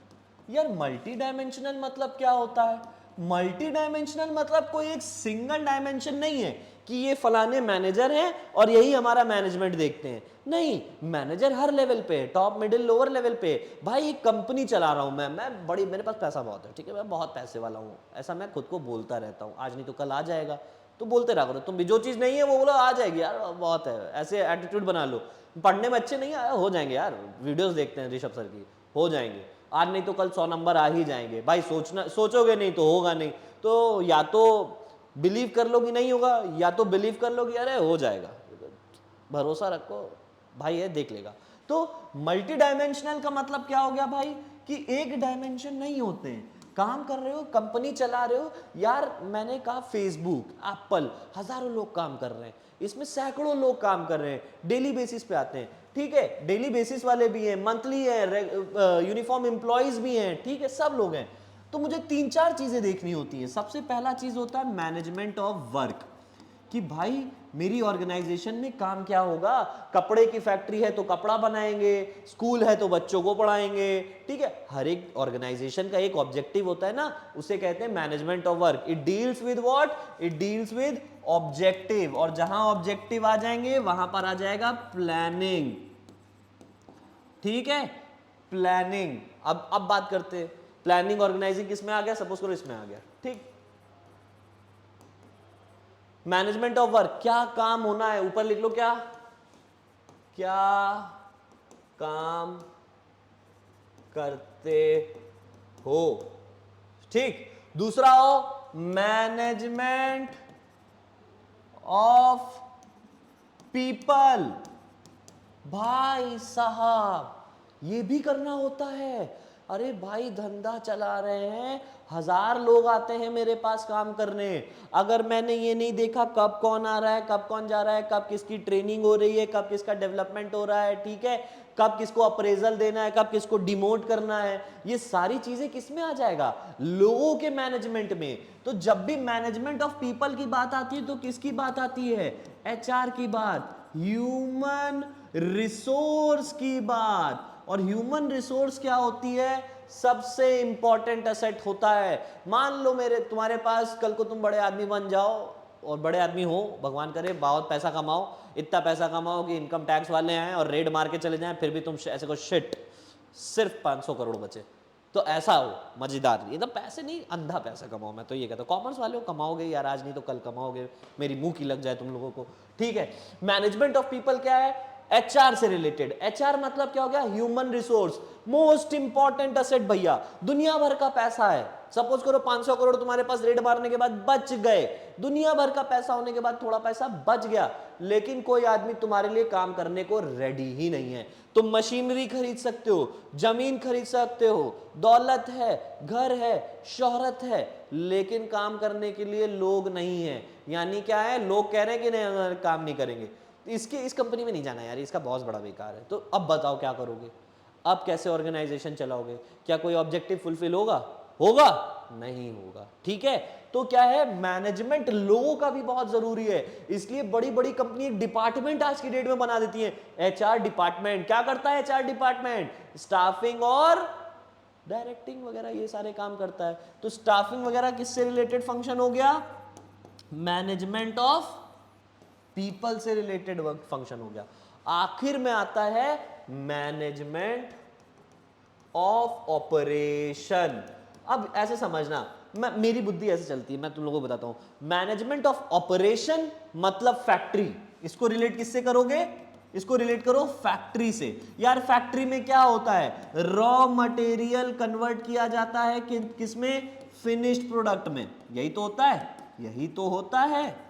यार मल्टी डायमेंशनल मतलब क्या होता है? मल्टी डायमेंशनल मतलब कोई एक सिंगल डायमेंशन नहीं है कि ये फलाने मैनेजर हैं और यही हमारा मैनेजमेंट देखते हैं। नहीं, मैनेजर हर लेवल पे, टॉप, मिडिल, लोअर लेवल पे। भाई एक कंपनी चला रहा हूं मैं बड़ी, मेरे पास पैसा बहुत है, ठीक है, मैं बहुत पैसे वाला हूं, ऐसा मैं खुद को बोलता रहता हूं। आज नहीं तो कल आ जाएगा, तो बोलते रहा करो तुम भी। जो चीज नहीं है वो बोलो आ जाएगी यार, बहुत है, ऐसे एटीट्यूड बना लो। पढ़ने में अच्छे नहीं है, हो जाएंगे यार, वीडियोस देखते हैं ऋषभ सर की, हो जाएंगे। आज नहीं तो कल 100 नंबर आ ही जाएंगे भाई। सोचोगे नहीं तो होगा नहीं। तो या तो बिलीव कर लो कि नहीं होगा, या तो बिलीव कर लो कि अरे हो जाएगा, भरोसा रखो भाई, ये देख लेगा। तो मल्टी डायमेंशनल का मतलब क्या हो गया भाई, कि एक डायमेंशन नहीं होते हैं। काम कर रहे हो, कंपनी चला रहे हो यार, मैंने कहा फेसबुक, एप्पल, हजारों लोग काम कर रहे हैं, इसमें सैकड़ों लोग काम कर रहे हैं, डेली बेसिस पे आते हैं, ठीक है, डेली बेसिस वाले भी हैं, मंथली है, यूनिफॉर्म एम्प्लॉयज भी हैं, ठीक है, सब लोग हैं। तो मुझे 3-4 चीजें देखनी होती हैं। सबसे पहला चीज होता है मैनेजमेंट ऑफ वर्क, कि भाई मेरी ऑर्गेनाइजेशन में काम क्या होगा। कपड़े की फैक्ट्री है तो कपड़ा बनाएंगे, स्कूल है तो बच्चों को पढ़ाएंगे, ठीक है। हर एक ऑर्गेनाइजेशन का एक ऑब्जेक्टिव होता है ना, उसे कहते हैं management of work. It deals with what? It deals with objective. और जहां ऑब्जेक्टिव आ जाएंगे वहां पर आ जाएगा प्लानिंग, ठीक है, प्लानिंग। अब बात करते हैं प्लानिंग ऑर्गेनाइजिंग किसमें आ गया, सपोज करो इसमें आ गया, ठीक। मैनेजमेंट ऑफ वर्क, क्या काम होना है, ऊपर लिख लो, क्या क्या काम करते हो, ठीक। दूसरा हो मैनेजमेंट ऑफ पीपल। भाई साहब ये भी करना होता है। अरे भाई धंधा चला रहे हैं, 1000 लोग आते हैं मेरे पास काम करने, अगर मैंने ये नहीं देखा कब कौन आ रहा है, कब कौन जा रहा है, कब किसकी ट्रेनिंग हो रही है, कब किसका डेवलपमेंट हो रहा है, ठीक है, कब किसको अप्रेजल देना है, कब किसको डिमोट करना है, ये सारी चीजें किस में आ जाएगा? लोगों के मैनेजमेंट में। तो जब भी मैनेजमेंट ऑफ पीपल की बात आती है तो किसकी बात आती है? एचआर की बात, ह्यूमन रिसोर्स की बात। और ह्यूमन रिसोर्स क्या होती है? सबसे इंपॉर्टेंट एसेट होता है। मान लो तुम्हारे पास कल को तुम बड़े आदमी बन जाओ, और बड़े आदमी हो, भगवान करे, बहुत पैसा कमाओ, इतना पैसा कमाओ कि इनकम टैक्स वाले आए और रेड मार के चले जाएं, फिर भी तुम ऐसे को शिट, सिर्फ 500 करोड़ बचे। तो ऐसा हो मजेदार, ये तो पैसे नहीं, अंधा पैसा कमाओ। मैं तो ये कहता हूँ कॉमर्स वाले हो, कमाओगे यार, आज नहीं तो कल कमाओगे, मेरी मुंह की लग जाए तुम लोगों को, ठीक है। मैनेजमेंट ऑफ पीपल क्या है? एचआर से रिलेटेड। एचआर मतलब क्या हो गया? Human resource, most important asset भैया। दुनिया भर का पैसा है, सपोज करो 500 करोड़ तुम्हारे पास रेड मारने के बाद बच गए, दुनिया भर का पैसा होने के बाद थोड़ा पैसा बच गया, लेकिन कोई आदमी तुम्हारे लिए काम करने को रेडी ही नहीं है। तुम मशीनरी खरीद सकते हो, जमीन खरीद सकते हो, दौलत है, घर है, शोहरत है, लेकिन काम करने के लिए लोग नहीं है। यानी क्या है? लोग कह रहे हैं कि नहीं काम नहीं करेंगे, इस कंपनी में नहीं जाना यार, इसका बॉस बड़ा बेकार है। तो अब बताओ क्या करोगे? अब कैसे ऑर्गेनाइजेशन चलाओगे? क्या कोई ऑब्जेक्टिव फुलफिल होगा? होगा? नहीं होगा। ठीक है, तो क्या है? मैनेजमेंट लोगों का भी बहुत जरूरी है, इसलिए बड़ी बड़ी कंपनी डिपार्टमेंट आज की डेट में बना देती है। एचआर डिपार्टमेंट क्या करता है? एचआर डिपार्टमेंट स्टाफिंग और डायरेक्टिंग वगैरह ये सारे काम करता है। तो स्टाफिंग वगैरह किससे रिलेटेड फंक्शन हो गया? मैनेजमेंट ऑफ पीपल से रिलेटेड वर्क फंक्शन हो गया। आखिर में आता है मैनेजमेंट ऑफ ऑपरेशन। अब ऐसे समझना, मेरी बुद्धि ऐसे चलती है, मैं तुम लोगों को बताता हूं। मैनेजमेंट ऑफ ऑपरेशन मतलब फैक्ट्री, इसको रिलेट किससे करोगे? इसको रिलेट करो फैक्ट्री से। यार फैक्ट्री में क्या होता है? रॉ मटेरियल कन्वर्ट किया जाता है किसमें? फिनिश्ड प्रोडक्ट में। यही तो होता है, यही तो होता है।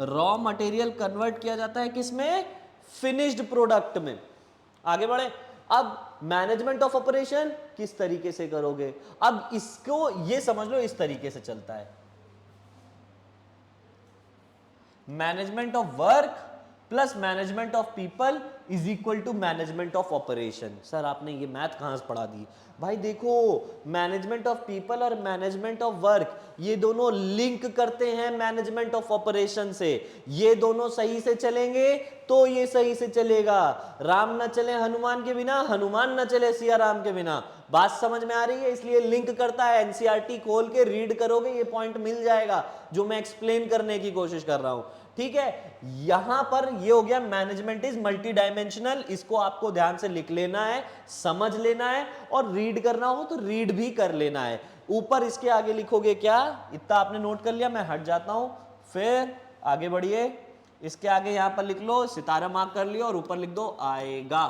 रॉ मटेरियल कन्वर्ट किया जाता है किसमें? फिनिश्ड प्रोडक्ट में। आगे बढ़े। अब मैनेजमेंट ऑफ ऑपरेशन किस तरीके से करोगे? अब इसको ये समझ लो, इस तरीके से चलता है। Management of work plus management of people is equal to management of operation. Sir आपने ये मैथ कहां से पढ़ा दी? भाई देखो, मैनेजमेंट ऑफ पीपल और मैनेजमेंट ऑफ वर्क ये दोनों लिंक करते हैं मैनेजमेंट ऑफ ऑपरेशन से। ये दोनों सही से चलेंगे तो ये सही से चलेगा। राम न चले हनुमान के बिना, हनुमान न चले सिया राम के बिना। बात समझ में आ रही है? इसलिए लिंक करता है। एनसीईआरटी खोल के रीड करोगे, ये पॉइंट मिल जाएगा जो मैं एक्सप्लेन करने की कोशिश कर रहा हूं। ठीक है, यहां पर ये हो गया मैनेजमेंट इज मल्टी डायमेंशनल। इसको आपको ध्यान से लिख लेना है, समझ लेना है, और रीड करना हो तो रीड भी कर लेना है। ऊपर इसके आगे लिखोगे क्या? इतना आपने नोट कर लिया, मैं हट जाता हूं, फिर आगे बढ़िए। इसके आगे यहां पर लिख लो, सितारा मार्क कर लियो, और ऊपर लिख दो आएगा।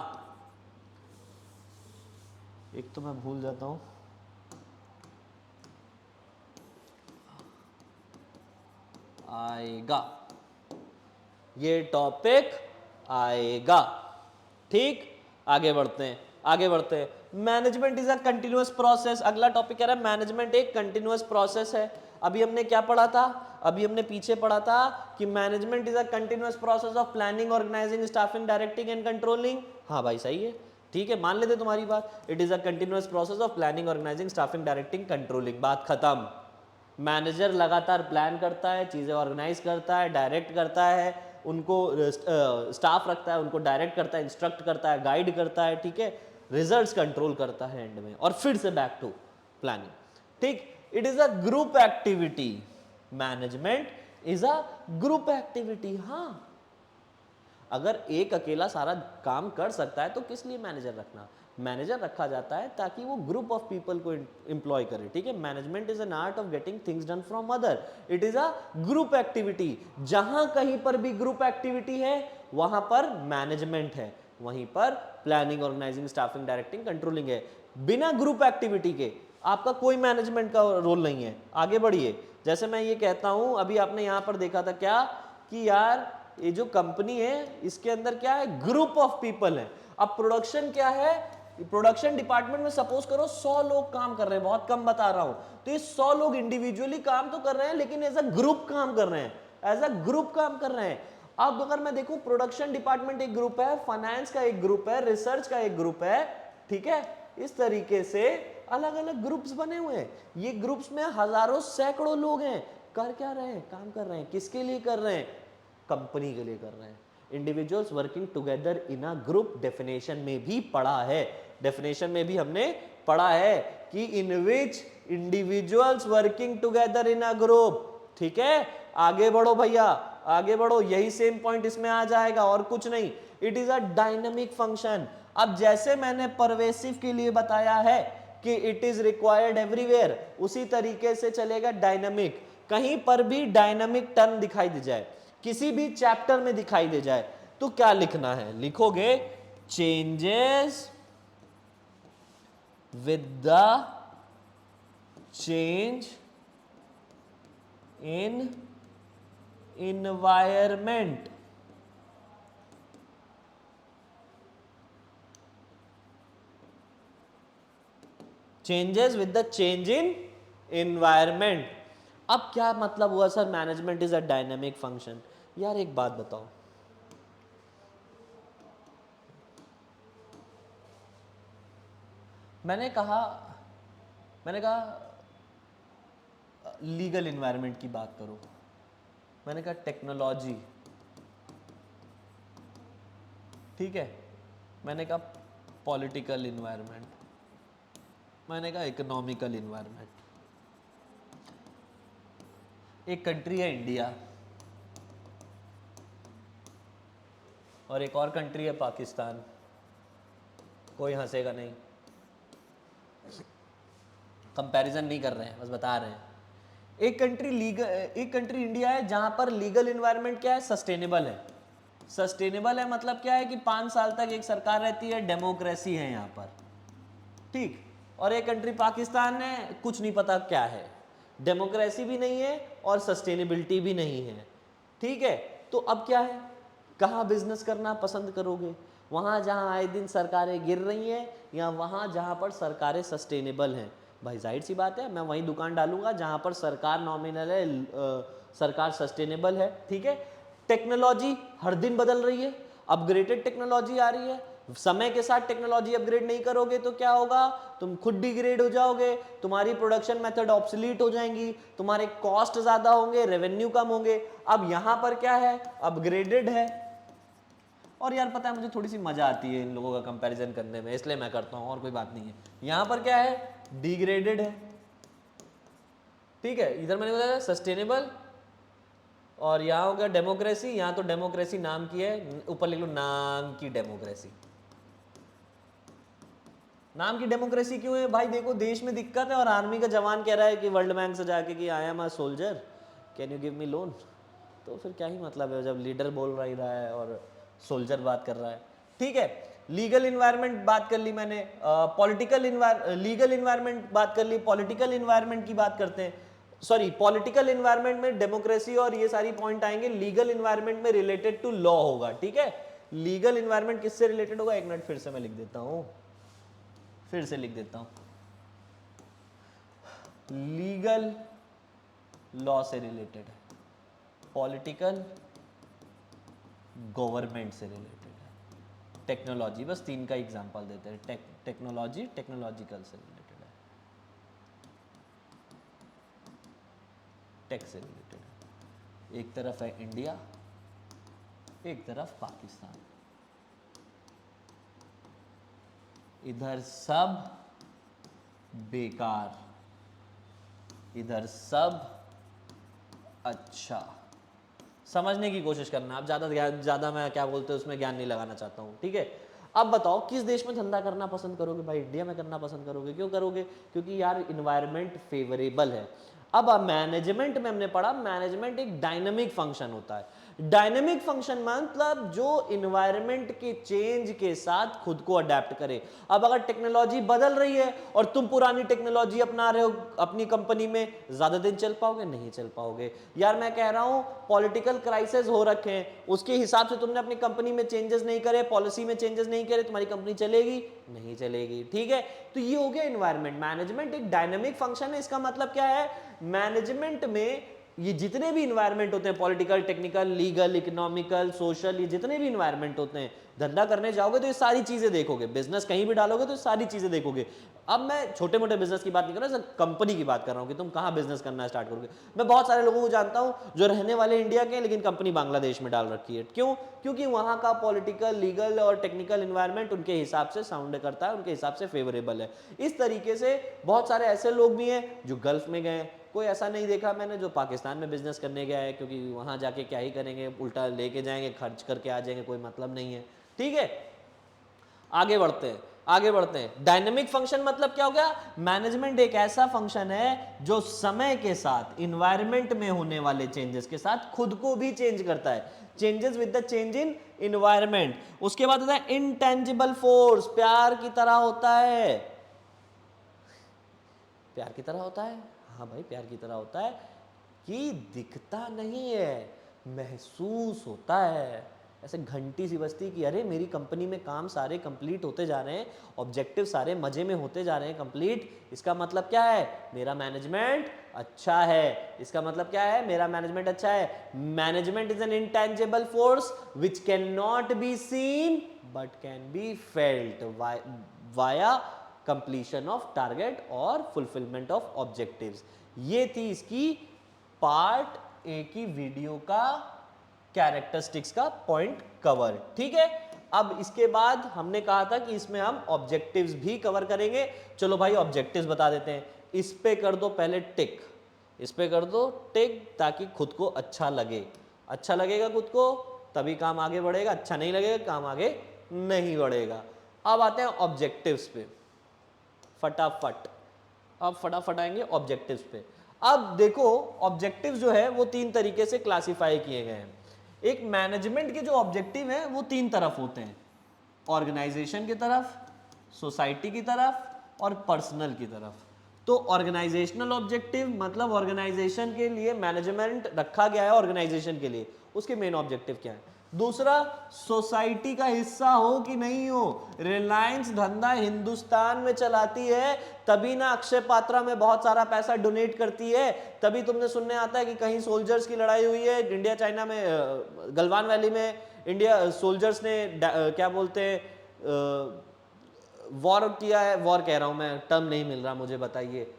एक तो मैं भूल जाता हूं, आएगा, ये टॉपिक आएगा। ठीक, आगे बढ़ते हैं, आगे बढ़ते हैं। Management is a continuous process. अगला टॉपिक कह रहा है मैनेजमेंट एक कंटिन्यूअस प्रोसेस है। अभी हमने क्या पढ़ा था? अभी हमने पीछे पढ़ा था कि management is a continuous process of planning, organising, staffing, directing and controlling. हाँ भाई सही है, ठीक है, मान लेते तुम्हारी बात। It is a continuous process of planning, organising, staffing, directing, controlling. बात खत्म। मैनेजर लगातार प्लान करता है, चीज़ें ऑर्गेनाइज करता है, डायरेक्ट करता है, उनको स्टाफ रखता है, उनको डायरेक्ट करता है, इंस्ट्रक्ट करता है, गाइड करता है, ठीक है, रिजल्ट्स कंट्रोल करता है एंड में, और फिर से बैक टू प्लानिंग। ठीक, it is a group activity. Management is a group activity. हाँ, अगर एक अकेला सारा काम कर सकता है तो किस लिए मैनेजर रखना? मैनेजर रखा जाता है ताकि वो ग्रुप ऑफ पीपल को एम्प्लॉय करे। ठीक है, management is an art of getting things done from other. It is a group activity. जहां कहीं पर भी ग्रुप एक्टिविटी है वहां पर मैनेजमेंट है, वहीं पर planning, organising, staffing, directing, controlling है। बिना ग्रुप एक्टिविटी के आपका कोई मैनेजमेंट का रोल नहीं है। आगे बढ़िए। जैसे मैं ये कहता हूं, अभी आपने यहां पर देखा था क्या कि यार ये जो कंपनी है इसके अंदर क्या है? ग्रुप ऑफ पीपल है। अब प्रोडक्शन क्या है? प्रोडक्शन डिपार्टमेंट में सपोज करो 100 लोग काम कर रहे हैं, बहुत कम बता रहा हूं, तो ये 100 लोग इंडिविजुअली काम तो कर रहे हैं लेकिन एज अ ग्रुप काम कर रहे हैं, एज अ ग्रुप काम कर रहे हैं। अब अगर मैं देखूं, प्रोडक्शन डिपार्टमेंट एक ग्रुप है, फाइनेंस का एक ग्रुप है, रिसर्च का एक ग्रुप है, ठीक है, इस तरीके से अलग अलग ग्रुप्स बने हुए हैं। ये ग्रुप्स में हजारों सैकड़ों लोग हैं, कर क्या रहे हैं? काम कर रहे हैं। किसके लिए कर रहे हैं? कंपनी के लिए कर रहे हैं। Individuals working together in a group, definition में भी पढ़ा है, डेफिनेशन में भी हमने पढ़ा है कि in which individuals working together in a group. ठीक है, आगे बढ़ो भैया, आगे बढ़ो, यही सेम पॉइंट इसमें आ जाएगा और कुछ नहीं। It is a dynamic function. अब जैसे मैंने परवेसिव के लिए बताया है कि इट इज रिक्वायर्ड एवरीवेयर, उसी तरीके से चलेगा डायनामिक। कहीं पर भी डायनामिक टर्म दिखाई दे जाए, किसी भी चैप्टर में दिखाई दे जाए, तो क्या लिखना है, लिखोगे changes with the change in environment. Changes with the change in environment. अब क्या मतलब हुआ sir, management is a dynamic function. यार एक बात बताओ, मैंने कहा लीगल इन्वायरमेंट की बात करो, मैंने कहा टेक्नोलॉजी, ठीक है, मैंने कहा पॉलिटिकल इन्वायरमेंट, मैंने कहा इकोनॉमिकल इन्वायरमेंट। एक कंट्री है इंडिया और एक और कंट्री है पाकिस्तान। कोई हंसेगा नहीं, कंपैरिजन नहीं कर रहे हैं, बस बता रहे हैं। एक कंट्री इंडिया है जहां पर लीगल इन्वायरमेंट क्या है, सस्टेनेबल है। सस्टेनेबल है मतलब क्या है कि 5 साल तक एक सरकार रहती है, डेमोक्रेसी है यहां पर, ठीक। और एक कंट्री पाकिस्तान है, कुछ नहीं पता क्या है, डेमोक्रेसी भी नहीं है और सस्टेनेबिलिटी भी नहीं है, ठीक है। तो अब क्या है, कहाँ बिजनेस करना पसंद करोगे, वहां जहां आए दिन सरकारें गिर रही हैं या वहां जहां पर सरकारें सस्टेनेबल हैं? भाई जाहिर सी बात है, मैं वहीं दुकान डालूंगा जहां पर सरकार नॉमिनल है, सरकार सस्टेनेबल है, ठीक है। टेक्नोलॉजी हर दिन बदल रही है, अपग्रेडेड टेक्नोलॉजी आ रही है। समय के साथ टेक्नोलॉजी अपग्रेड नहीं करोगे तो क्या होगा, तुम खुद डिग्रेड हो जाओगे, तुम्हारी प्रोडक्शन मेथड ऑब्सोलीट हो जाएंगी, तुम्हारे कॉस्ट ज्यादा होंगे, रेवेन्यू कम होंगे। अब यहां पर क्या है, अपग्रेडेड है। और यार पता है मुझे थोड़ी सी मजा आती है इन लोगों का कंपैरिजन करने में, इसलिए मैं करता हूं, और कोई बात नहीं है। यहां पर क्या है, डिग्रेडेड है, ठीक है। इधर मैंने बताया सस्टेनेबल, और यहां हो गया डेमोक्रेसी। यहां तो डेमोक्रेसी नाम की है, ऊपर लिख लो नाम की डेमोक्रेसी। नाम की डेमोक्रेसी क्यों है भाई, देखो देश में दिक्कत है और आर्मी का जवान कह रहा है कि वर्ल्ड बैंक से जाके कि I am a soldier, can you give me loan. तो फिर क्या ही मतलब है जब लीडर बोल रहा है और सोल्जर बात कर रहा है, ठीक है। लीगल इन्वायरमेंट बात कर ली मैंने, लीगल इन्वायरमेंट बात कर ली, पॉलिटिकल इन्वायरमेंट की बात करते हैं। सॉरी, पॉलिटिकल इन्वायरमेंट में डेमोक्रेसी और ये सारी पॉइंट आएंगे, लीगल इन्वायरमेंट में रिलेटेड टू लॉ होगा, ठीक है। लीगल इन्वायरमेंट किससे रिलेटेड होगा, एक मिनट फिर से मैं लिख देता हूं, फिर से लिख देता हूं, लीगल लॉ से रिलेटेड है, पॉलिटिकल गवर्नमेंट से रिलेटेड है, टेक्नोलॉजी, बस 3 का एग्जांपल देते हैं, टेक्नोलॉजी टेक्नोलॉजिकल से रिलेटेड है, टेक से रिलेटेड है। एक तरफ है इंडिया, एक तरफ पाकिस्तान, इधर सब बेकार, इधर सब अच्छा। समझने की कोशिश करना, आप ज्यादा मैं क्या बोलते हैं उसमें ज्ञान नहीं लगाना चाहता हूं, ठीक है। अब बताओ किस देश में धंधा करना पसंद करोगे, भाई इंडिया में करना पसंद करोगे। क्यों करोगे, क्योंकि यार इन्वायरमेंट फेवरेबल है। अब मैनेजमेंट में हमने पढ़ा, मैनेजमेंट एक डायनेमिक फंक्शन होता है। डायनेमिक फंक्शन मतलब जो इन्वायरमेंट के चेंज के साथ खुद को अडेप्ट करे। अब अगर टेक्नोलॉजी बदल रही है और तुम पुरानी टेक्नोलॉजी अपना रहे हो अपनी कंपनी में, ज्यादा दिन चल पाओगे, नहीं चल पाओगे। यार मैं कह रहा हूं पॉलिटिकल क्राइसिस हो रखे हैं, उसके हिसाब से तुमने अपनी कंपनी में चेंजेस नहीं करे, पॉलिसी में चेंजेस नहीं करे, तुम्हारी कंपनी चलेगी नहीं चलेगी, ठीक है। तो ये हो गया इन्वायरमेंट। मैनेजमेंट एक डायनेमिक फंक्शन है, इसका मतलब क्या है, मैनेजमेंट में ये जितने भी इन्वायरमेंट होते हैं, political, technical, legal, economical, social, ये जितने भी इन्वायरमेंट होते हैं, धंधा करने जाओगे तो ये सारी चीजें देखोगे, बिजनेस कहीं भी डालोगे तो ये सारी चीजें देखोगे। अब मैं छोटे मोटे बिजनेस की बात नहीं कर रहा, कंपनी की बात कर रहा हूं कि तुम कहां बिजनेस करना स्टार्ट करोगे। मैं बहुत सारे लोगों को जानता हूं जो रहने वाले इंडिया के हैं लेकिन कंपनी बांग्लादेश में डाल रखी है। क्यों, क्योंकि वहां का पॉलिटिकल, लीगल और टेक्निकल इन्वायरमेंट उनके हिसाब से साउंड करता है, उनके हिसाब से फेवरेबल है। इस तरीके से बहुत सारे ऐसे लोग भी हैं जो गल्फ में गए, कोई ऐसा नहीं देखा मैंने जो पाकिस्तान में बिजनेस करने गया है, क्योंकि वहां जाके क्या ही करेंगे, उल्टा लेके जाएंगे, खर्च करके आ जाएंगे, कोई मतलब नहीं है, ठीक है। आगे बढ़ते हैं, आगे बढ़ते हैं। डायनेमिक फंक्शन मतलब क्या हो गया, मैनेजमेंट एक ऐसा फंक्शन है जो समय के साथ इन्वायरमेंट में होने वाले चेंजेस के साथ खुद को भी चेंज करता है। Changes with the change in environment. उसके बाद होता है इंटेंजिबल फोर्स, प्यार की तरह होता है। प्यार की तरह होता है, हाँ भाई प्यार की तरह होता है कि दिखता नहीं है, महसूस होता है। ऐसे घंटी सी बजती कि अरे मेरी कंपनी में काम सारे कंप्लीट होते जा रहे हैं, ऑब्जेक्टिव सारे मजे में होते जा रहे हैं कंप्लीट। इसका मतलब क्या है? मेरा मैनेजमेंट अच्छा है। इसका मतलब क्या है? मेरा मैनेजमेंट अच्छा है। Management is an intangible force which can not be seen but can be felt via completion of target और फुलफिलमेंट ऑफ ऑब्जेक्टिव्स। ये थी इसकी पार्ट ए की वीडियो का कैरेक्टरिस्टिक्स का पॉइंट कवर। ठीक है, अब इसके बाद हमने कहा था कि इसमें हम ऑब्जेक्टिव्स भी कवर करेंगे। चलो भाई ऑब्जेक्टिव्स बता देते हैं। इस पे कर दो पहले टिक, इस पे कर दो टिक ताकि खुद को अच्छा लगे। अच्छा लगेगा खुद को तभी काम आगे बढ़ेगा, अच्छा नहीं लगेगा काम आगे नहीं बढ़ेगा। अब आते हैं ऑब्जेक्टिव्स पे फटाफट। अब फटाफट आएंगे ऑब्जेक्टिव्स पे। अब देखो ऑब्जेक्टिव्स जो है वो तीन तरीके से क्लासिफाई किए गए हैं। एक मैनेजमेंट के जो ऑब्जेक्टिव हैं वो तीन तरफ होते हैं, ऑर्गेनाइजेशन की तरफ, सोसाइटी की तरफ और पर्सनल की तरफ। तो ऑर्गेनाइजेशनल ऑब्जेक्टिव मतलब ऑर्गेनाइजेशन के लिए मैनेजमेंट रखा गया है, ऑर्गेनाइजेशन के लिए उसके मेन ऑब्जेक्टिव क्या है। दूसरा, सोसाइटी का हिस्सा हो कि नहीं हो। रिलायंस धंधा हिंदुस्तान में चलाती है तभी ना अक्षय पात्रा में बहुत सारा पैसा डोनेट करती है, तभी तुमने सुनने आता है कि कहीं सोल्जर्स की लड़ाई हुई है इंडिया चाइना में, गलवान वैली में इंडिया सोल्जर्स ने क्या बोलते हैं वॉर किया है। वॉर कह रहा हूं मैं, टर्म नहीं मिल रहा मुझे, बताइए।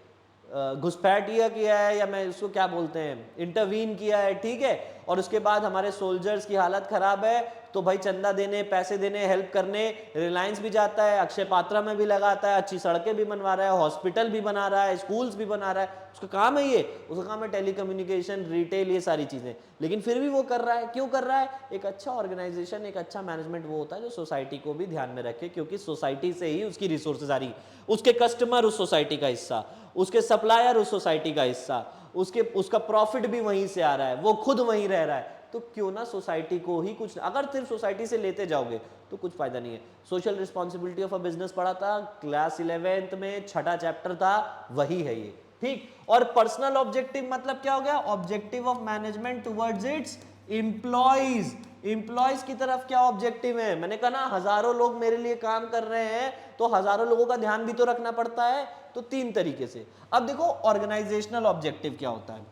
घुसपैठ किया है या मैं इसको क्या बोलते हैं, इंटरवीन किया है, ठीक है। और उसके बाद हमारे सोल्जर्स की हालत खराब है तो भाई चंदा देने, पैसे देने, हेल्प करने रिलायंस भी जाता है, अक्षय पात्रा में भी लगाता है, अच्छी सड़कें भी बनवा रहा है, हॉस्पिटल भी बना रहा है, स्कूल्स भी बना रहा है। उसका काम है ये, उसका काम है टेलीकम्युनिकेशन, रिटेल, ये सारी चीजें। लेकिन फिर भी वो कर रहा है, क्यों कर रहा है? एक अच्छा ऑर्गेनाइजेशन, एक अच्छा मैनेजमेंट वो होता है जो सोसाइटी को भी ध्यान में रखे, क्योंकि सोसाइटी से ही उसकी रिसोर्सेज आ रही, उसके कस्टमर उस सोसाइटी का हिस्सा, उसके सप्लायर उस सोसाइटी का हिस्सा, उसका प्रॉफिट भी वहीं से आ रहा है, वो खुद वहीं रह रहा है। तो क्यों ना सोसाइटी को ही कुछ, अगर सिर्फ सोसाइटी से लेते जाओगे तो कुछ फायदा नहीं है। Social responsibility of a business पढ़ा था क्लास 11th में, छठा चैप्टर था, वही है ये, ठीक। और पर्सनल ऑब्जेक्टिव मतलब क्या हो गया? Objective of management towards it's employees. Employees की तरफ क्या ऑब्जेक्टिव है? मैंने कहा ना हजारों लोग मेरे लिए काम कर रहे हैं तो हजारों लोगों का ध्यान भी तो रखना पड़ता है। तो तीन तरीके से। अब देखो ऑर्गेनाइजेशनल ऑब्जेक्टिव क्या होता है।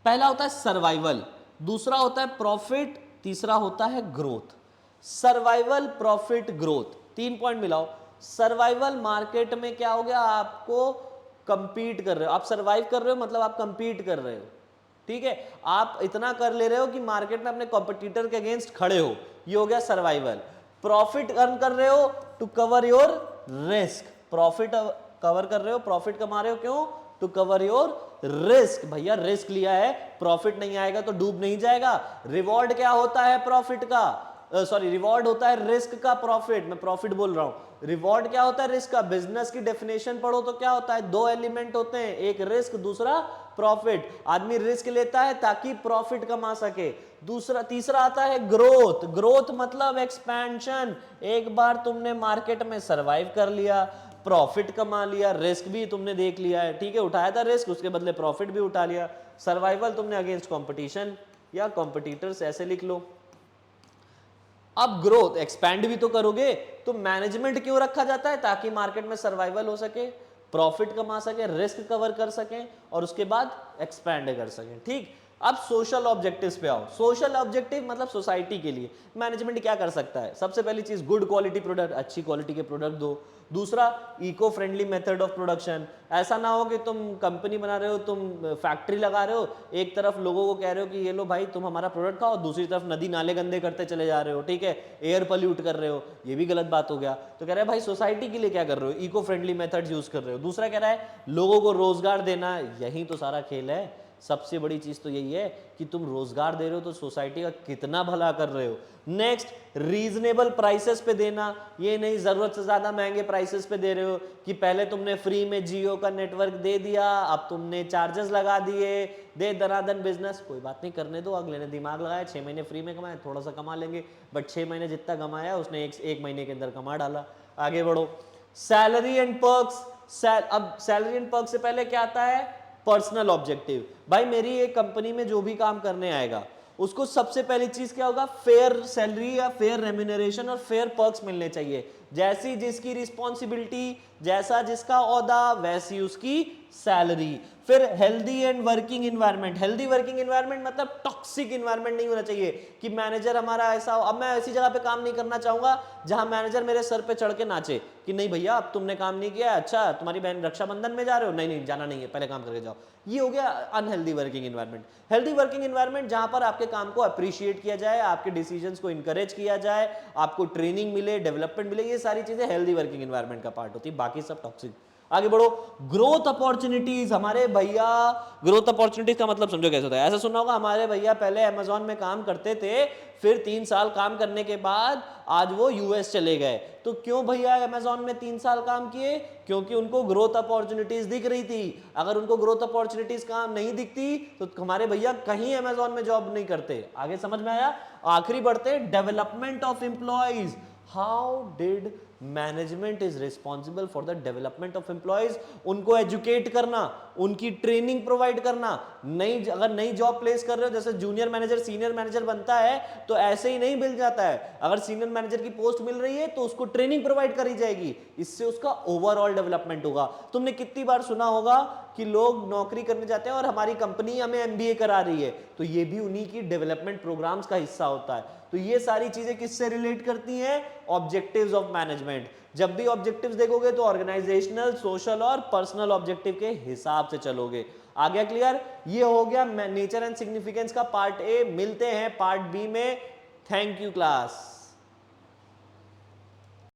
पहला होता है सर्वाइवल, दूसरा होता है प्रॉफिट, तीसरा होता है ग्रोथ। सर्वाइवल, प्रॉफिट, ग्रोथ, तीन पॉइंट मिलाओ। सर्वाइवल मार्केट में क्या हो गया? आपको कंपीट कर रहे हो, आप सर्वाइव कर रहे हो मतलब आप कंपीट कर रहे हो, ठीक है। आप इतना कर ले रहे हो कि मार्केट में अपने कॉम्पिटिटर के अगेंस्ट खड़े हो, ये हो गया सर्वाइवल। प्रॉफिट अर्न कर रहे हो to cover your risk, profit cover कर रहे हो, प्रॉफिट कमा रहे हो, क्यों? To cover your risk. भैया रिस्क लिया है, प्रॉफिट नहीं आएगा तो डूब नहीं जाएगा। रिवॉर्ड क्या होता है प्रॉफिट का? सॉरी, रिवॉर्ड होता है रिस्क का, प्रॉफिट, मैं प्रॉफिट बोल रहा हूं। रिवॉर्ड क्या होता है? रिस्क का। बिजनेस की डेफिनेशन पढ़ो तो क्या होता है? दो एलिमेंट होते हैं, एक रिस्क, दूसरा प्रॉफिट। आदमी रिस्क लेता है ताकि प्रॉफिट कमा सके। दूसरा, तीसरा आता है ग्रोथ। ग्रोथ मतलब एक्सपेंशन। एक बार तुमने मार्केट में सरवाइव कर लिया, प्रॉफिट कमा लिया, रिस्क भी तुमने देख लिया है, ठीक है, उठाया था रिस्क, उसके बदले प्रॉफिट भी उठा लिया। सर्वाइवल तुमने अगेंस्ट कंपटीशन या कॉम्पिटिटर्स, ऐसे लिख लो। अब ग्रोथ, एक्सपैंड भी तो करोगे। तो मैनेजमेंट क्यों रखा जाता है? ताकि मार्केट में सर्वाइवल हो सके, प्रॉफिट कमा सके, रिस्क कवर कर सके और उसके बाद एक्सपैंड कर सके, ठीक। अब सोशल ऑब्जेक्टिव्स पे आओ। सोशल ऑब्जेक्टिव मतलब सोसाइटी के लिए मैनेजमेंट क्या कर सकता है? सबसे पहली चीज, गुड क्वालिटी प्रोडक्ट, अच्छी क्वालिटी के प्रोडक्ट दो। दूसरा, eco friendly method of production. ऐसा ना हो कि तुम कंपनी बना रहे हो, तुम फैक्ट्री लगा रहे हो, एक तरफ लोगों को कह रहे हो कि ये लो भाई तुम हमारा प्रोडक्ट खाओ, दूसरी तरफ नदी नाले गंदे करते चले जा रहे हो, ठीक है, एयर पॉल्यूट कर रहे हो, ये भी गलत बात हो गया। तो कह रहे हैं भाई सोसाइटी के लिए क्या कर रहे हो? इको फ्रेंडली मेथड यूज कर रहे हो। दूसरा कह रहा है लोगों को रोजगार देना, यही तो सारा खेल है। सबसे बड़ी चीज तो यही है कि तुम रोजगार दे रहे हो तो सोसाइटी का कितना भला कर रहे हो। नेक्स्ट, रीजनेबल प्राइसेस पे देना, ये नहीं जरूरत से ज्यादा महंगे प्राइसेस पे दे रहे हो कि पहले तुमने फ्री में जियो का नेटवर्क दे दिया, अब तुमने चार्जेस लगा दिए, दे दनादन बिजनेस। कोई बात नहीं, करने दो, अगले ने दिमाग लगाया, 6 महीने फ्री में कमाया, थोड़ा सा कमा लेंगे, बट 6 महीने जितना कमाया उसने एक महीने के अंदर कमा डाला। आगे बढ़ो, सैलरी एंड पर्क्स। अब सैलरी एंड पर्क्स से पहले क्या आता है? Personal objective. भाई मेरी एक कंपनी में जो भी काम करने आएगा उसको सबसे पहली चीज क्या होगा? फेयर सैलरी या फेयर रेम्यूनरेशन और फेयर पर्क्स मिलने चाहिए। जैसी जिसकी रिस्पॉन्सिबिलिटी, जैसा जिसका ओहदा, वैसी उसकी सैलरी। फिर healthy and working environment. Healthy working environment मतलब टॉक्सिक इन्वायरमेंट नहीं होना चाहिए कि मैनेजर हमारा ऐसा हो। अब मैं ऐसी जगह पे काम नहीं करना चाहूंगा जहां मैनेजर मेरे सर पे चढ़ के नाचे कि नहीं भैया अब तुमने काम नहीं किया, अच्छा तुम्हारी बहन रक्षाबंधन में जा रहे हो, नहीं नहीं जाना नहीं है, पहले काम करके जाओ। ये हो गया unhealthy working environment. Healthy working environment जहां पर आपके काम को अप्रिशिएट किया जाए, आपके डिसीजंस को इंकरेज किया जाए, आपको ट्रेनिंग मिले, डेवलपमेंट मिले, ये सारी चीजें हेल्दी वर्किंग इन्वायरमेंट का पार्ट होती है, बाकी सब टॉक्सिक। आगे बढ़ो, ग्रोथ अपॉर्चुनिटीज। हमारे भैया, ग्रोथ अपॉर्चुनिटीज का मतलब समझो कैसे होता है? ऐसा सुना होगा हमारे भैया पहले अमेजोन में काम करते थे, फिर 3 साल काम करने के बाद आज वो यूएस चले गए। तो क्यों भैया अमेजोन में 3 साल काम किए? क्योंकि उनको ग्रोथ अपॉर्चुनिटीज दिख रही थी। अगर उनको ग्रोथ अपॉर्चुनिटीज काम नहीं दिखती तो हमारे भैया कहीं अमेजोन में जॉब नहीं करते। आगे समझ में आया? आखिरी बढ़ते, development of employees. How did management is responsible for the development of employees? उनको एजुकेट करना, उनकी ट्रेनिंग प्रोवाइड करना। अगर नई जॉब प्लेस कर रहे हो, जैसे जूनियर मैनेजर सीनियर मैनेजर बनता है तो ऐसे ही नहीं मिल जाता है। अगर सीनियर मैनेजर की पोस्ट मिल रही है तो उसको ट्रेनिंग प्रोवाइड करी जाएगी, इससे उसका ओवरऑल डेवलपमेंट होगा। तुमने कितनी बार सुना होगा कि लोग नौकरी करने जाते हैं और हमारी कंपनी हमें एमबीए करा रही है, तो ये भी उन्हीं की डेवलपमेंट प्रोग्राम्स का हिस्सा होता है। तो ये सारी चीजें किससे रिलेट करती हैं? Objectives of management. जब भी ऑब्जेक्टिव्स देखोगे तो ऑर्गेनाइजेशनल, सोशल और पर्सनल ऑब्जेक्टिव के हिसाब से चलोगे। आ गया क्लियर? ये हो गया नेचर एंड सिग्निफिकेंस का पार्ट ए। मिलते हैं पार्ट बी में। Thank you class.